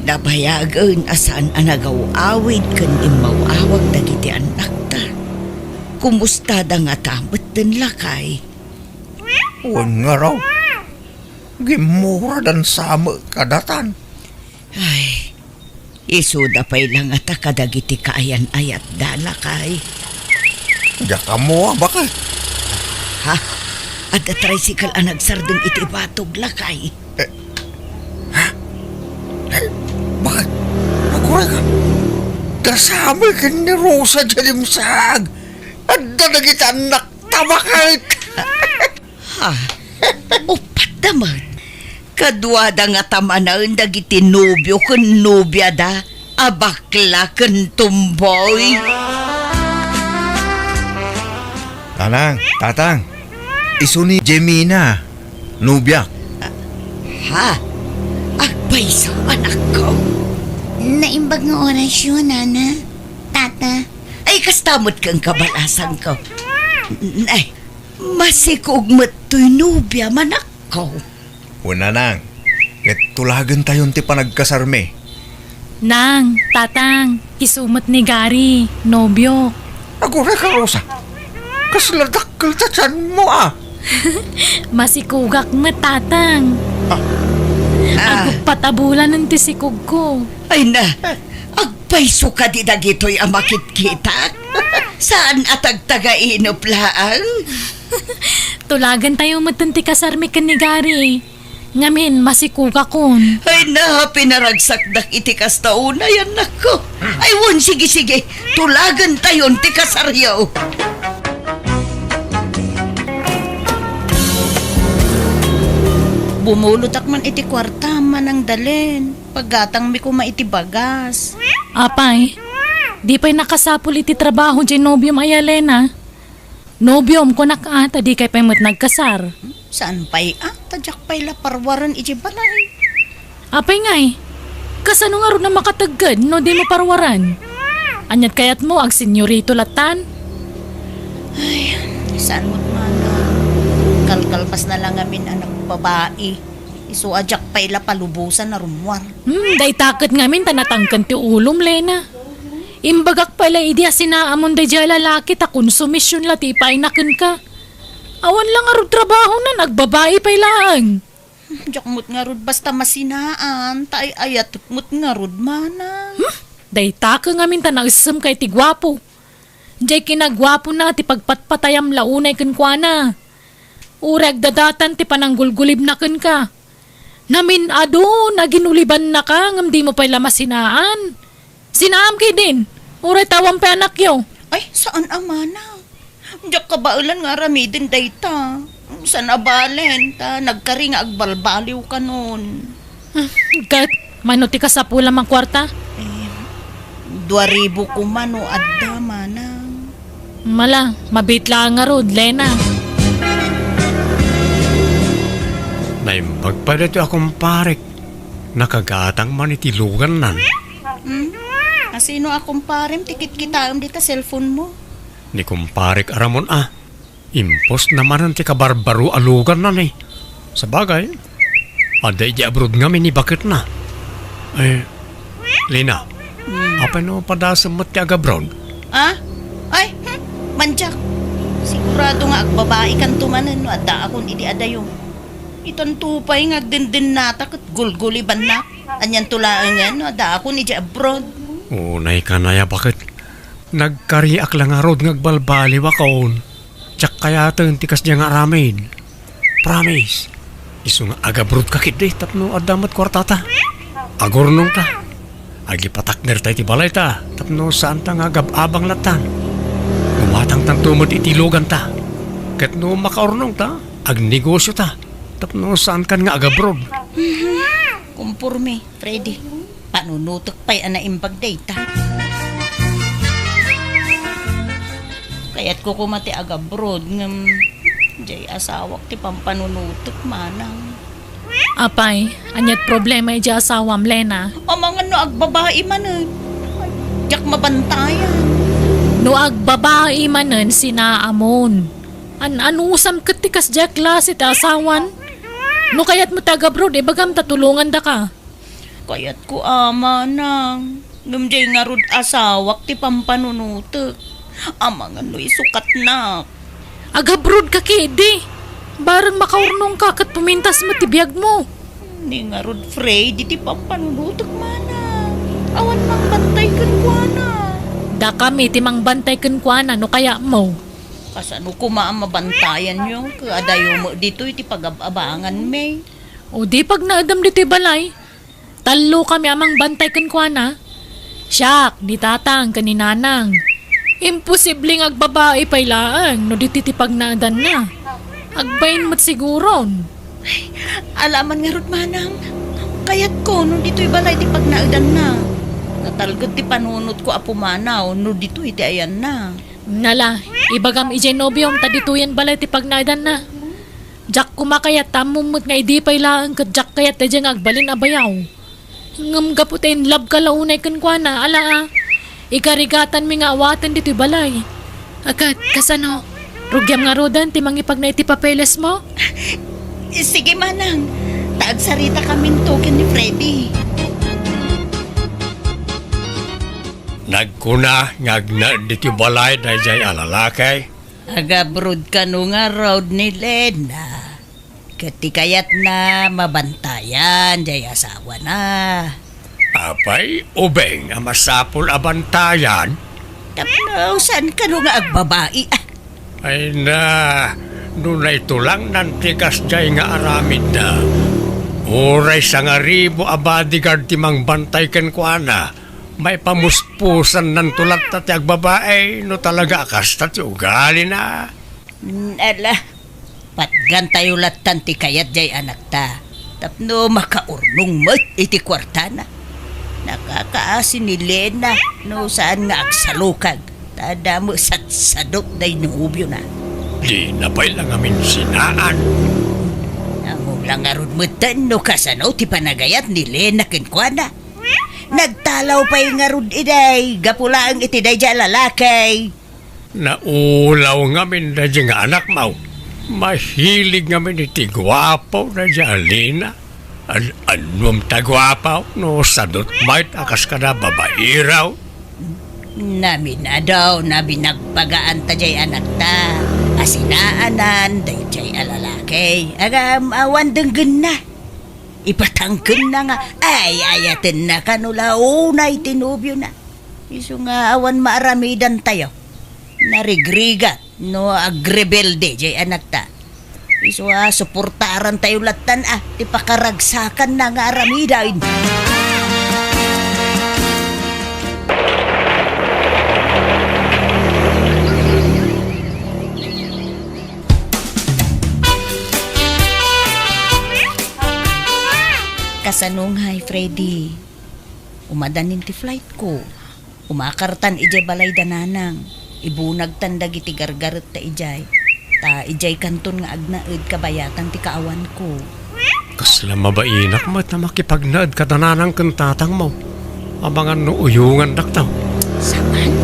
Nabayagan asan anagaw-awid kan imawawag dagiti anak ta. Kumusta da nga tamot den lakay? Uwan nga raw. Gimura dan sama kadatan. Ay, isuda pa'y lang at kadagiti kaayan ayat dala kay. Diya ka mo bakit? Ha? At the tricycle ang nagsardong iti batog lakay. Bakit? Nakuha ka. Kasama ka ni Rosa Jalimsag. At dadagita anak tabakit. Ha? Upat naman. Kadwada nga tamanaan dagiti nobyo kun nobya da. Abakla kun tumboy. Tatang. Isu ni Jemina. Nubya. Ha? Agbay sa anak ko. Naimbag nga oras yun, Nana. Tata. Ay, kastamot kang kabalasan ko. Ay, masikog mo't to'y nobya manak ko. Una nang. Ket tulagan tayon ti panagkasarme. Nang, tatang, isumot ni Gary, nobyo. Agora ka, Rosa. Kasladakkel tatsan mo Masikugak mo, tatang. Ako patabulan ng tisikog ko. Ay na, agpayso ka di dagito'y amakit kita. Saan atagtaga-inop laang? Tulagan tayo matanti kasarmi ka ni Gary. Ngamin, masikuga kon. Ay na, pinaragsak dak iti kastauna yan nako. Ay won, sige, tulagan tayon ti kasaryaw. Bumulutak man iti kwarta man ang dalin. Paggatang mi kuma iti bagas. Apay, di pa'y nakasapul iti trabaho dyan nobyom ay Alena. Nobyom ko nakaata di kay pa'y nagkasar. Saan pa'y tadyak pa'y laparwaran iti balay. Apay ngay, kasano nga ro na makatagad no di mo parwaran? Anyat kayat mo ag senyorito latan? Ay, saan mo't mana? Kalkalpas na lang amin anak babae. Isu ajak pa'y lapalubusan na rumwar. Day takot ngamin tanatangkan ti ulom, Lena. Imbagak pala idi asinaamon day dya lalaki ta konsumisyon lati pa'y nakin ka. Awan lang arod trabaho na nagbabae pa'y lang. Jak mo't nga rod basta masinaan. Tay ayat mo't nga rod mana. Day takot ngamin tanasam kay ti gwapo. Diyay kinagwapo na ti pagpatpatayam launay kenkwana. Urag dadatan ti pananggulgulib na ken ka. Namin ado, naginuliban na ka, ngam di mo pa'y lamasinaan. Sinaam kay din, uray tawang pa anak yo. Ay, saan amana? Diyak kabailan nga ramidin dayta. Sa nabalen, nagkari nga agbalbaliw ka nun. Kat, manuti ka sa pula mang kwarta? 2,000 kumano adda manang. Mala, mabitla nga rod, Lena. Naimbag pa dito akong parek. Nakagatang manitilugan nan. Asino akong parem, tikit kita dita cellphone mo. Ni kumparek aramon Impos naman ang ti kabarbaro alugan nan eh. Sa bagay, aday di abroad nga ni bakit na. Lina, apa no padasam mo ti agabroad? Ay, manjak. Sigurado nga agbabae kan tumanan no adda akon idi adayo. Iton tupay nga agdindin nata kat gulguliban na. Anyan tulaan nga no adda akon idi abroad. Unay ka na ya bakit? Nagkariak lang nga rod ngagbalbali wakaon. Tsak kaya tikas niya nga ramen. Promise. Isu nga agabrod kakit day tapno adamat kwartata. Agurnong ta. Agipatakner tayo ti balay ta. Tapno saan ta nga agababang latan. Gumatang tang tumod itilogan ta. Kat no makaurnong ta. Agnegosyo ta. Tapno saan kan nga agabrod. Kumpurme, Freddy. Panunutok pa'y anaimbag data. Kaya't ko kumati agabroad ngam jay asawak ti pampanunutok manang. Apay, anyat problema iti asawam, Lena. O mga no agbabae man jak mabantayan. No agbabae manen sinaamon. Anusam katikas jak klase ti asawan. No kayat mo taga-abroad, bagam tatulungan da ka. Kaya't ko ama nang ngam jay nga rod asawak ti pampanunutok. Amang ano'y sukat na. Agabroad ka, kidi. Barang makaurnong ka kat pumintas mo tibiyag mo. Ni nga rod Freddy ti pampanunutok mana. Awan mang bantay kan kuana. Da kami timang bantay kan kuana no kaya mo. Kasano ko maamabantayan nyo? Kaadayo mo dito iti pag-abangan may. O di pag naadam dito'y balay. Talo kami amang bantay kan kuana. Siyak, di tatang kaninanang. Imposibleng agbabae pailaan no dititipag naadan na. Agbayin mo't siguron. Alaman nga rod manang. Kayat ko no dito'y balay ti pagnaudan na. Natalgot ti panunot ko apumanaw no dito'y ti ayan na. Nala, ibagam ijay nobyom tadituyan balay ti pagnaidan na. Jak kumakayat tamumot nga idi pailaan kat jak kayat ti dyan agbalin abayaw. Ngam gaputin lab ka launay kan kwa na, ala ikarigatan mi nga awatan dito'y balay. Agad, kasano? Rugyam nga rodan ti mangipag na iti papeles mo? Sige manang. Taagsarita kaming token ni Freddy. Nagkuna, ngagna diti balay na jay alalakay. Agabrod ka no nga road ni Lena. Katikayat na mabantayan, jay asawa na. Apay, ubeng, amasapol abantayan. Tapno, saan ka no nga agbabae? Ay na, nunay tulang nantikas jay nga aramid na. Uray sa nga ribo abadigar timang bantay ken kuana. May pamuspusan ng tulat at agbabae, no talaga akasta ti ugali na. Ala, patgan tayo latan ti kayat jay anak ta. Tapno makaurnong mat iti kwarta na. Nakakaasin ni Lena, no saan nga agsalukag. Tada mo sadok day nubyo na. Di na pa'y lang amin sinaan. Amulang arod mo tan no kasano ti panagayat ni Lena kenkwana. Nagtalaw pa yung arod iday, gapulaang itiday dya lalakay. Naulaw ngamin na dyan nga anak mo. Mahilig ngamin iti gwapo na dyan alina. Anum tagwapaw no sadot might akas ka na babairaw. Namin na daw na binagpagaan ta jay anak ta. Asinaanan day jay alalakay. Agam awan denggen na. Ipatangken na nga. Ay ayaten na kanula unay tinubyo na. Isu nga awan maaramidan tayo. Narigrigat no agrebelde jay anak ta. Isu suportaran tayo latan ti pakaragsakan na nga aramidain. Kasanunghay, Freddy. Umadanin ti flight ko. Umakartan ijay balay dananang. Ibunag tandag iti gargaret ta ijay. Ta ijay kanton nga agnaed kabayatan ti kaawan ko. Kasla mabainak mo't na makipagnaad ka dananang kantatang mo. Abangan no uyungan daktaw. Saman?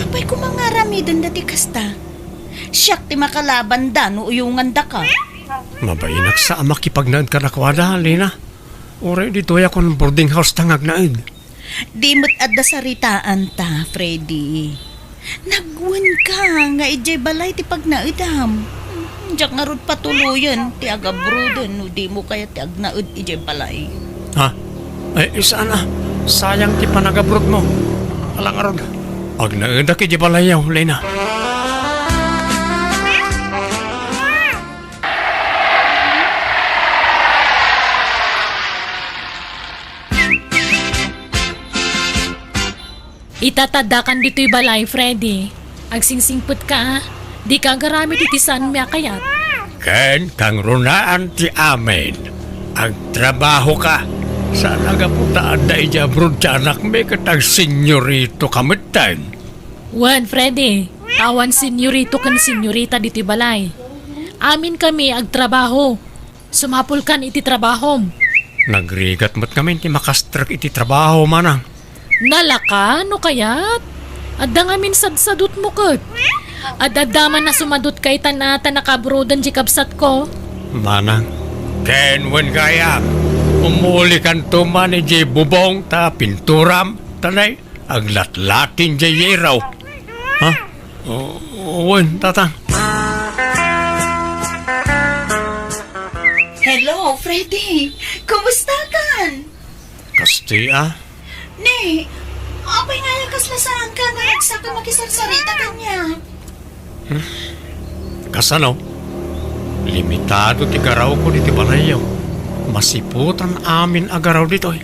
Apay ko mga ramidan dati kasta. Siyak ti makalaban da no uyungan da ka. Mabainak sa makipagnaad ka nakwada, Lina. Ore dito yakon boarding house tangag naid. Di mo't adda saritaan ta, Freddy. Nagwan ka nga ijay balay ti pagnaedam. Diyak nga rod patuluyan ti agabroden no di mo kaya ti agnaed ijay balay. Ha? Ay, isa na. Sayang ti panagabrod mo. Alang arod. Ag naida ki di balayaw, Lina. Itatadakan dito'y balay, Freddy. Agsingsingput ka, di ka garamit itisan miya kayat. Ken kang runaan ti amin. Ang trabaho ka. Sa nagaputaan da ijabrod ti anak me katag senyorito kamitang. Wan, Freddy. Awan senyorito kan senyorita dito'y balay. Amin kami agtrabaho. Sumapul kan iti trabahom. Nagrigat mo't kami ti makastrak iti trabaho manang. Nalaka, no kayat? Adda nga min sadsadot mo kat. Adadaman na sumadot kay tanata nakabrodan di kapsat ko. Manang, ken wen kaya, umuli kan tuman ni J. Bubong ta pinturam, tanay, aglatlatin J. Yeraw. Ha? Wen, tatang. Hello, Freddy. Kumusta kan? Kastia? Ne, apay nga yung kaslasahan ka na nagsaka makisarsarita kanya. Kasano? Limitado ti garaw ko diti balayaw. Masiputan amin agaraw dito eh.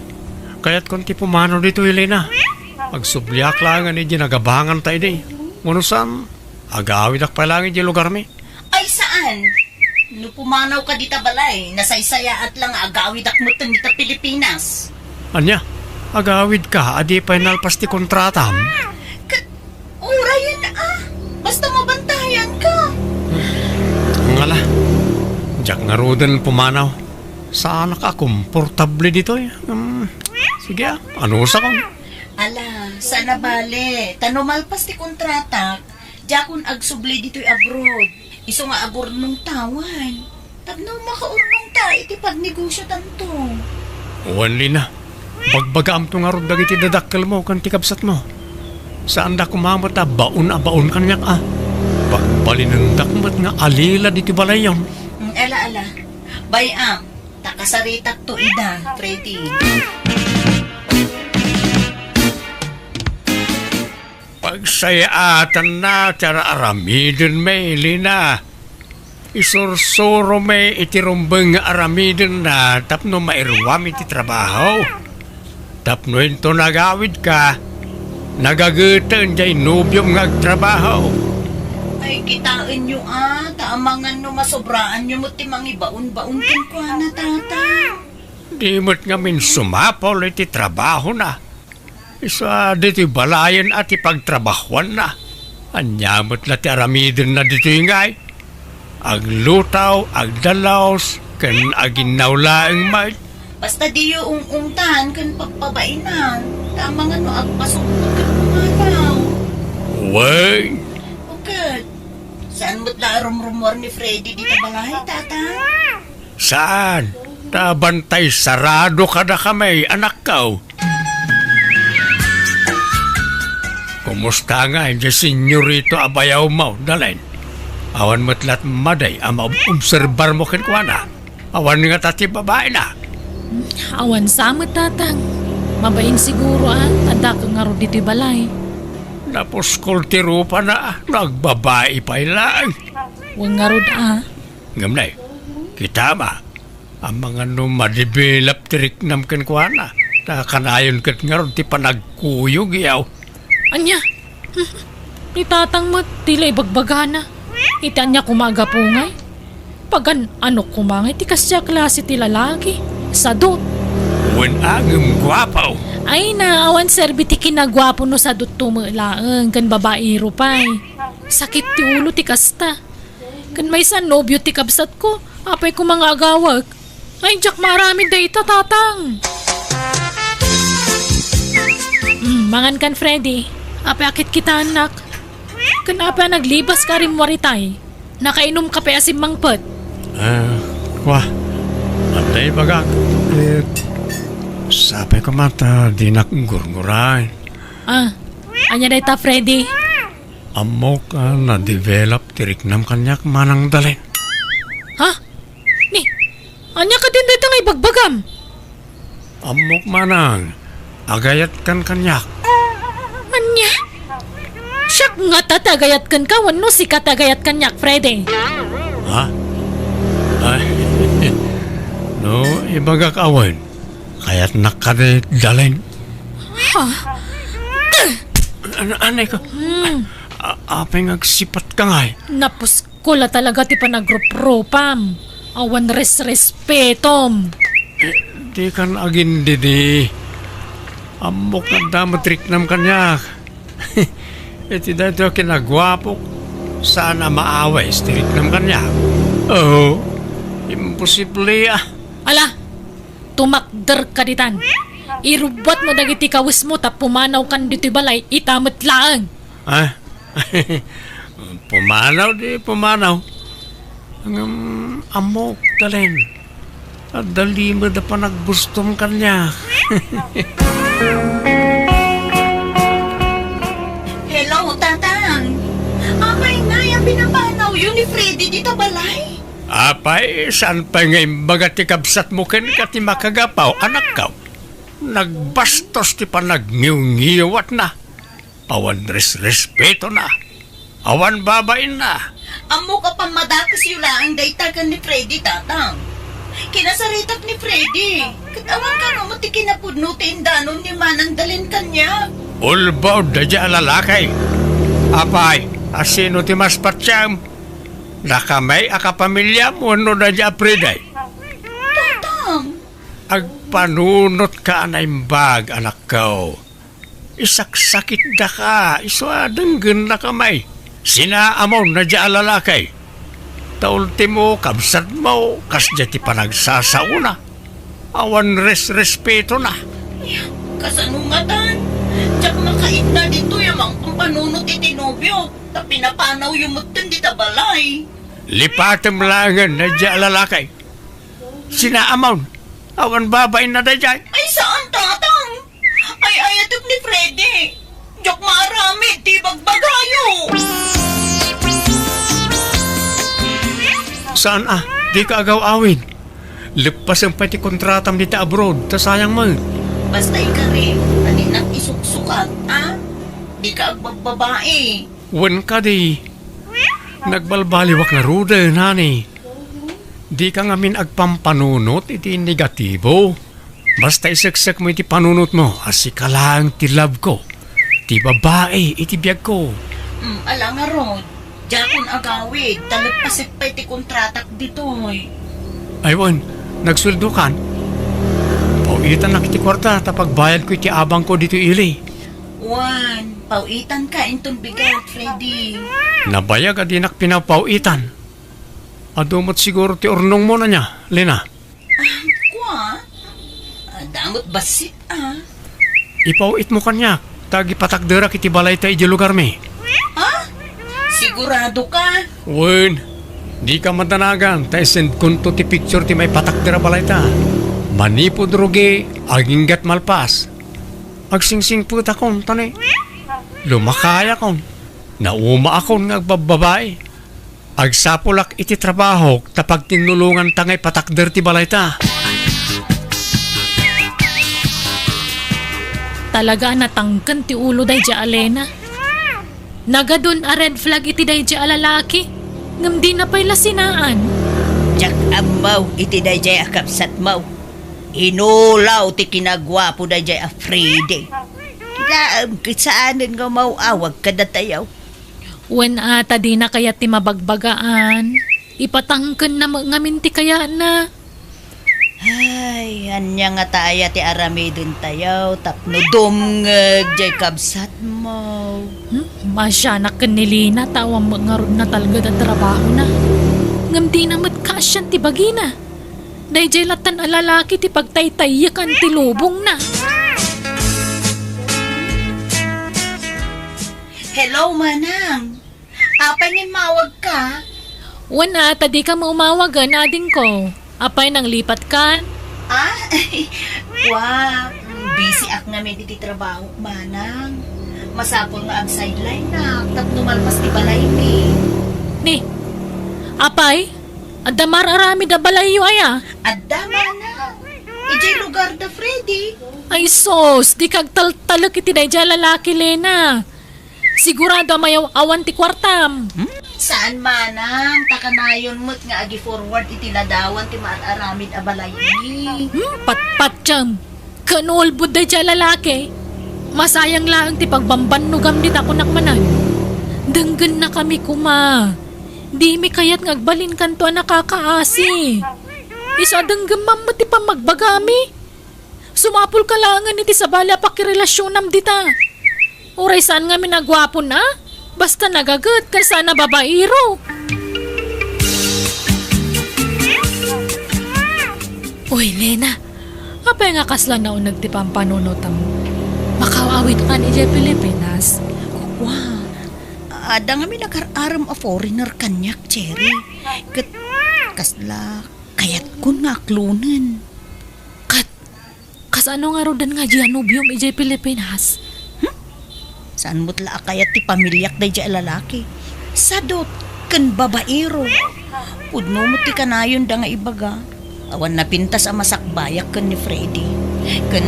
Kaya't kung ti pumano dito Elena. Agsubliak lang ni ginagabangan tayo di. Ngunusan, agawid ak pa lang di lugar mi. Ay saan? No pumanaw ka dita balay, nasaysaya at lang agawid akmutan dita Pilipinas. Anya, agawid ka, adi pa inalpas ti kontratam. Ura yun basta mabantayan ka. Ngala, jak nga roden pumanaw. Saan ka komportable dito eh? Sige ano sa kong? Ala, sana bale, tanumalpas ti kontratak, jakon agsubli dito'y abroad. Iso nga abor nung tawan. Tapno makaurnong ta, iti pagnegosyo tanto. Wanli na. Bagbagaam to nga rod dagiti dadakkel mo kan tikabsat mo. Saan da kumamot baon kanyak Pagbalinandak mo't nga alila diti balayon. Ala. Bayam, takasaritak to ida, Freddy. Pagsayaatan na tara aramidin may Lina. Isursuro may itirumbeng nga aramidin na tapno mairwam iti trabaho. Tapno ito nagawid ka, nagagutan jay nubyong ngagtrabaho. Ay, kitain nyo taamangan no masobraan nyo mo timang ibaon-baon kin ko na tata. Di mo't ngamin sumapol iti trabaho na. Isa diti balayan at ipagtrabahuan na. Anyamot na ti aramidin na dito ingay. Aglutaw, agdalaos, kan aginawlaang may. Basta di yung ungtahan kan pagpabainan. Tamangan no agpasukot kan pumanaw. Way, Okay. Saan mo't na rumrumor ni Freddy dito balay, tata? saan? Tabantay sarado ka na kami, anak ka. Kumusta nga yung senyorito abayaw mo, dalin? Awan mo't lat maday, ama obserbar mo kinkwana. Awan nga tati babae na. Awan samot tatang. Mabain siguro tanda ka nga ro dito'y balay. Tapos kultiro pa na, nagbabae pa ilang. Huwag nga ro Ngamnay, kita ba? Ang mga madibilap tirik nam kinkwana. Nakanayon kat nga ron, ti panagkuyog yaw. Anya? Itatang mo, tila ibagbagana. Ita niya kumaga pungay. Pagan ano kumangay, ti kasya klase ti lalaki. Sadot. Wen agem gwapaw. Ay na, awan serbi ti kinagwapo no sa dutumulaang kan babae rupay. Sakit ti ulo ti kasta. Kan may sa nobyo ti kabsat ko, apay ko mga agawag. Ay, jak marami da ita, tatang. Mangan kan, Freddy. Apay akit kita, anak. Kan apay naglibas ka rin waritay. Nakainom ka pa asim mangpet. Wah. Anday bagak. Sabi ko mata, di nakgurguray. Anya da ita, Freddy. Amo ka na-develop tiriknam kanyak manang dalin. Ha? Ni, anya ka din dito nga ibagbagam. Amok manang, agayat kan kanyak. Anya? Siyak nga tatagayat kan ka, wano si katagayat kanyak, Freddy. Ha? Ay, no, ibagak awan. Kaya't nakade dalin. Ha? Anay ko? Apay ngagsipat ka nga. Napus ko la talaga ti panagropropam. Awan respetom. Di kan agin didi. Amok na damatrik nam kanyak. Iti dito kinagwapok. Sana maaway stirik nam kanyak. Oh, imposible ah. Ala, tumakder ka ditan. Irubat mo dagiti kawis mo tap pumanaw kan dito balay itamot laang. Ah, pumanaw di pumanaw. Ang amok dalin. At dali mo da pa nagbustom kanya. Hello, tatang. Amay na yung pinapanaw yun ni Freddy dito balay. Apay, saan pa nga imbaga ti kabsat mo ken ka ti makagapaw, anak ka? Nagbastos ti pa nagngiw-ngiwat na. Awan respeto na. Awan babain na. Amo ka pa madakas yula ang daytagan ni Freddy, tatang. Kinasaritak ni Freddy. Katawan ka naman ti kinapudnutin danon ni manang dalin kanya. Ulbaw da dya lalakay. Apay, asino ti mas patsyam? Nakamay akapamilya mo no da dya preday. Tatang. Agpanunot ka na imbag, anak ko. Isaksakit da ka, iswadanggan na kamay. Sinaamaw na dya lalakay. Taultimo, kabsat mo, kasya ti panagsasauna. Awan respeto na. Kasanungatan. Tsak makait na dito yung mga pampanunot itinobyo. Ta pinapanaw yung mutin di tabalay. Lipatem langan na dya lalakay. Sinaamaw, awan babain na da dya. Ay saan, tatang? Ay ayatok ni Freddy. Jok marami, di bagbagayo. Saan di ka agaw awin. Lipas ang pati kontratam dita abroad, ta sayang mo. Basta ikaw rin, aninang isuksukat, ha? Di ka agbababae. Wan ka di. Nagbalbaliwak na ruda, nani. Di ka ngamin agpampanunot, iti negatibo. Basta isaksak mo iti panunot mo, asi ka lang ti love ko. Ti babae, iti biyag ko. Ala nga ron. Jakon agawid, talagpasit pa iti kontratak ditoy. Aywan, nagsuldo kan. Pauitan na kiti kwarta, tapag bayad ko iti abang ko dito ili. Juan, pauitan ka intong bigat, Freddy. Nabayag adinak pinapauitan. Adumot siguro ti urnong mo na niya, Lina. Kwa? Damot basit, Ipauit mo kanya, tagi patakdera kiti balay ta iti lugar mi. Ha? Sigurado ka? Wen, di ka matanagan, ta send kunto ti picture ti may patakdera balay ta. Manipod rugi, aginggat malpas. Agsingsing puta kon, tani. Lumakaya kon. Nauma akon nga agbababae. Agsapulak iti trabaho, tapag tinulungan tangay patakder ti balay ta. Talaga natangkan ti ulo day dya Alena. Nagadun a red flag iti day dya alalaki. Ngam di na pa'y lasinaan. Jak ambaw iti dayjay akapsat maw. Inulaw ti kinagwapo dayjay a Friday. Kilaam kisaanan nga maw awag kadatayaw. Wen ata di na kaya ti mabagbagaan. Ipatangkan na ngamin ti kaya na. Ay, anya nga taya ti aramidon tayaw, tapno dumngeg, jay kabsat mo. Masya na kanilina, tawang mga rod na talaga da trabaho na. Ngam di namat kasyan ti bagina. Dahil jay latan alalaki ti pagtaytayakan ti lubong na. Hello, manang. Apay ni mawag ka? Wana, tadi ka maumawagan ading ko. Apay nang lipat ka? Ah, wow. Busy ak nga may diti trabaho, manang. Masapol nga ang sideline na, tapno malpas ti balay mi. Ni, apay? Adamar arami da balayo aya. Adda, manang. Ijay lugar da, Freddy. Ay sos, di kag taltalak iti day lalaki Lena. Sigurado mayaw awan ti kwartam. Saan manang? Takanayon mo't nga agi forward itiladawan ti maat aramid a balay mi. Patpat jam. Kanulbud day lalaki. Masayang lang ti pagbambanugam dit ako nakmanan. Denggan na kami kuma. Di mi kayat ngagbalin kanto a nakakaasi. Isa denggam mo ti pa magbagami. Sumapul ka langan iti sa bala pakirelasyon dita. Uray saan nga minagwapo na? Basta nagagat kan sana babairo. Uy, Lena. Apay nga kasla na unag ti pampanunutam mo. Makawawit ka ni Pilipinas. Wow. Ada nga mi nagararam a foreigner kanyak, Cherry. Kasla, kayat kun nga klunan. Kas ano nga rodan nga Gianubium ijay Pilipinas? Saan mo't la kayat ti pamilyak day dya lalaki? Sadot, kan babaero. Pudno mo ti kanayon da nga ibaga. Awan na pintas ang masakbayak kan ni Freddy. Kan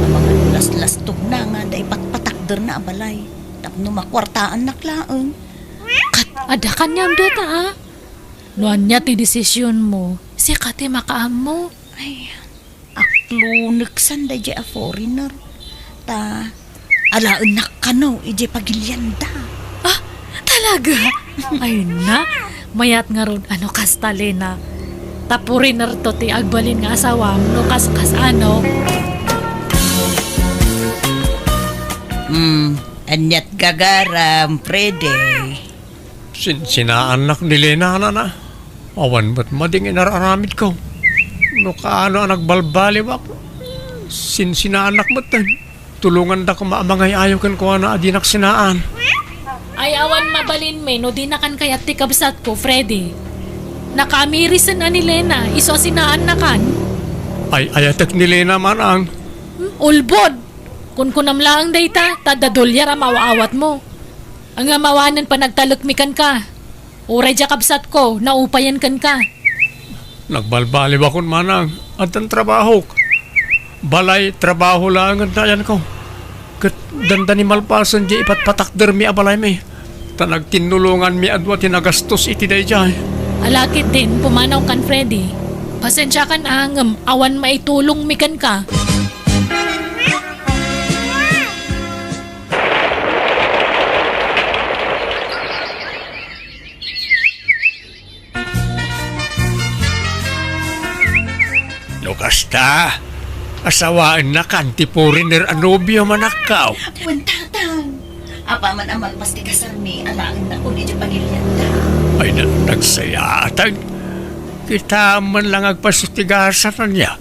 mga las-lastog na nga da ipatpatakder na abalay. Tapno makwartaan naklaan. Ada kanyam data ha? Nuan niya ti desisyon mo. Siya ka ti makaam mo. Ay, aklunek san da dya a foreigner. Ta, alaan na kano, ije pagilyanda. Ah, talaga? Ay na, mayat nga ron ano kasta Lena. Tapurin na to ti agbalin nga asawam no kas ano. Anyat gagaram, Prede. Sinaanak ni Lena na. Awan ba't mading inararamid ko? No kaano ang nagbalbali ba? Sinaanak ba't tan? Tulungan da ko maamangay ayaw kan ko na adinak sinaan. Ay awan mabalin me no di na kan kayat ti kabsat ko, Freddy. Nakamirisan na ni Lena, iso sinaan na kan. Ay ayatek ni Lena man ang. Ulbod! Kun kunam lang dayta, tadadolyar ang mawaawat mo. Ang amawanan pa nagtalukmikan ka. Uray dya kabsat ko, naupayan kan ka. Nagbalbali ba kun manang at ang trabaho. Balay, trabaho lang ang tayan ko. Kat ganda ni malpasan di ipatpatakder mi abalay mi. Tanag tinulungan mi adwa tinagastos iti day jay. Alakit din, pumanaw kan Freddy. Pasensya kan angam, awan maitulong mi kan ka. No kasta, asawaan na kan ti foreigner anobyo manakaw. Wantatang. Apa man ang malpas ti kasarmi, alaan na kun ije pagilyanda. Ay nagsayatag. Kita man lang agpasutigasat na niya.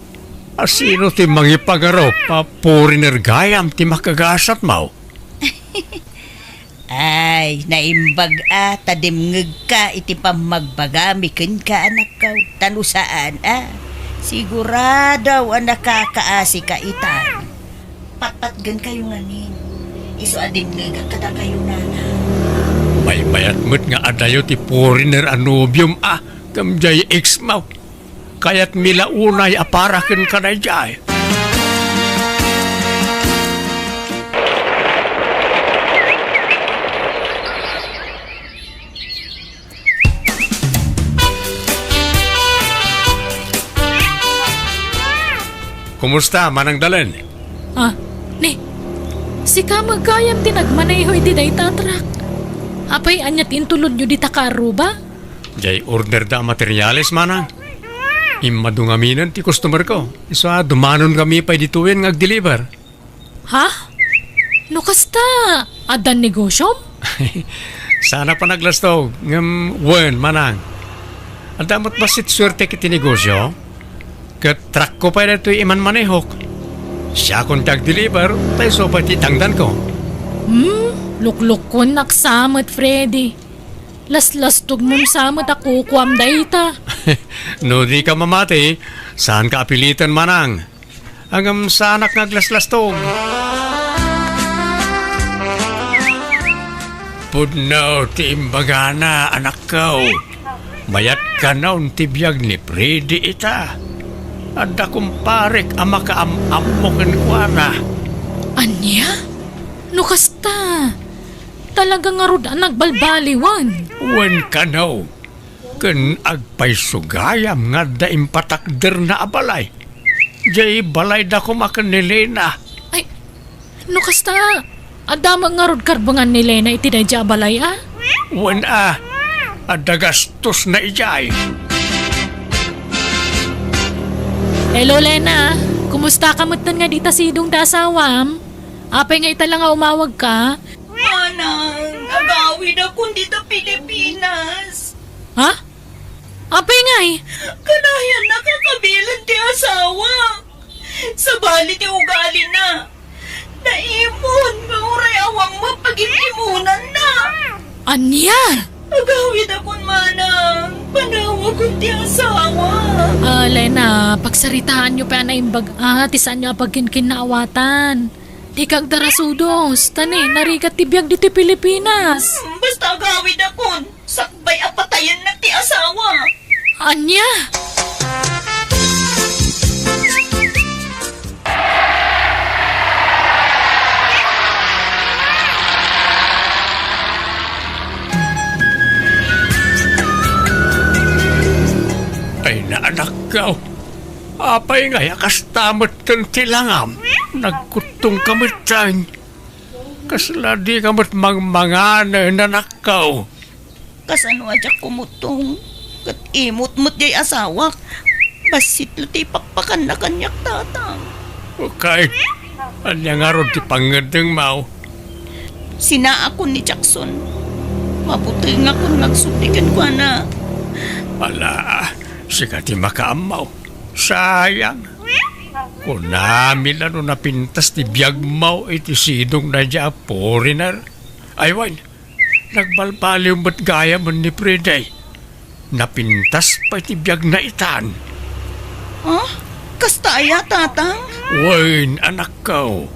Asino ti mangipagaro pa foreigner gayam ti makagasat mo. Ay, naimbag tadimngeg ka iti pamagbagami ken ka anak kaw. Tano saan Sigurado ang nakakaasi ka itan. Patpatgan kayo nganin. Iso adimngeg kada kayo nana. May mayat mo't nga adayo ti foreigner anubium kamjay ex-maw. Kaya't milaunay aparakin ka na jay. Kumusta, Manang Dalen? Ni, si ka magkayam tinagmanayhoy di day tatrak. Apay anyat intulod nyo di takaru ba? Jay order da materyales, Manang. Imadungaminan ti customer ko. Isa dumanon kami pa dituin ngag-deliver. Ha? No kasta? Adan negosyo? Sana pa naglastog. Wen, manang. Ang damot basit swerte kiti negosyo. Kat truck ko pa na ito'y iman manehok. Siya kung tag-deliver, tayo so pa titangdan ko. Lukluk ko naksamot, Freddy. Las-lastog mong samot ako kuam dayta. No di ka mamati, saan ka apilitan manang? Hanggang sanak ngaglaslastog. Pudnaw ti imbagana, anak ko. Mayat ka na tibiyag ni Freddy ita. Ada kumparek ama ka am mo kenkwana. Anya? No kasta? Talaga nga rod ang nagbalbaliwan. Wen ka no. Ken agpay sugayam nga da impatakder na abalay. Jay balay da ko makan ni Lena. Ay, no kasta? Adama nga rod karbangan ni Lena iti da balay ah? Wen ada gastos na ijay. Hello, Lena. Kumusta ka mutan nga dita sidong da asawam? Apay nga ita lang nga umawag ka? Manang, agawin ako dito Pilipinas. Ha? Apay nga eh. Kanayan nakakabilan ti asawa. Sa bali ti ugali na. Naimon, mauray awang mapag-imunan na. Anya? Agawin akong manang. Panawag ko ti asawa. Lena, pagsaritaan nyo pa na imbag tisan nyo pagkinkin na awatan. Di kag darasudos, tani, narigat tibiyag dito Pilipinas. Basta agawin akong. Sakbay apatayan na ti asawa. Anya? Ay na anak ko. Apay nga yakas tamot ng tilangam. Nagkutong kamitan. Kasla di kamot mangmangana na anak ko. Kasano adyak kumutong. Kat imot-mot jay asawa. Basit ti pakpakan na kanyak tatang. O kahit anya nga ron ti pangadeng mau. Sina ako ni Jackson. Mabuti nga kung nagsutikan ko na. Ala, siya ti makaamaw. Sayang. Kung namin ano napintas ti biyag mau iti sidong na dya foreigner. Aywan, nagbalbaliw ba't gaya man ni Freday. Napintas pa iti biyag na itan. Ha? Kastaya tatang? Wain, anak ko.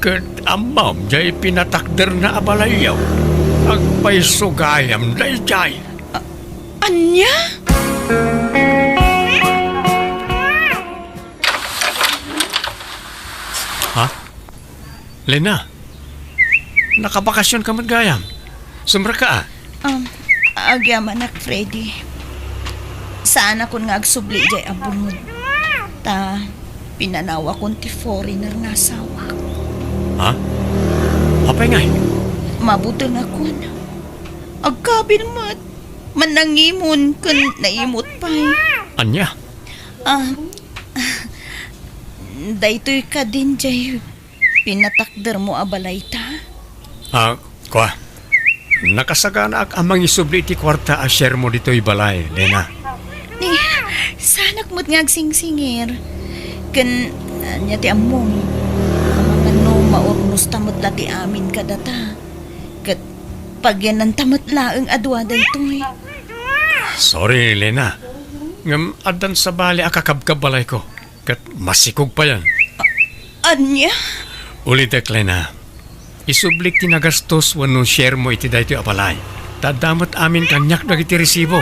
Kat amam jay pinatakder na abalayaw. Agpay sugayam na jay. Anya? Ha? Lena, nakabakasyon ka magayam. Sumra ka Agyaman nak Freddy. Saan ako nga agsubli jay abunod. Ta, pinanawa kong ti foreigner nga asawa. Ha? Apay nga Mabuti nga kun. Agkabil mat. Manangimon kun naimot pa'y. Anya? Daytoy ka din jay. Pinatakder mo abalay ta. Kwa. Nakasagana ak amang isubli ti kwarta a share mo dito'y balay, Lena. Ni, sanak mo't nga agsingsingir. Kan, anya ti among. Mga no maurnos tamot la ti amin kadata. Kat, pagyanan tamot laeng adwa daytoy. Sorry, Lena. Ngam adan sa bali akakabkab balay ko. Kat masikog pa yan. Anya? Ulitek, Lena. Isublik ti nagastos wano share mo iti daytoy apalay. Tadamot amin kanyak dagiti resibo.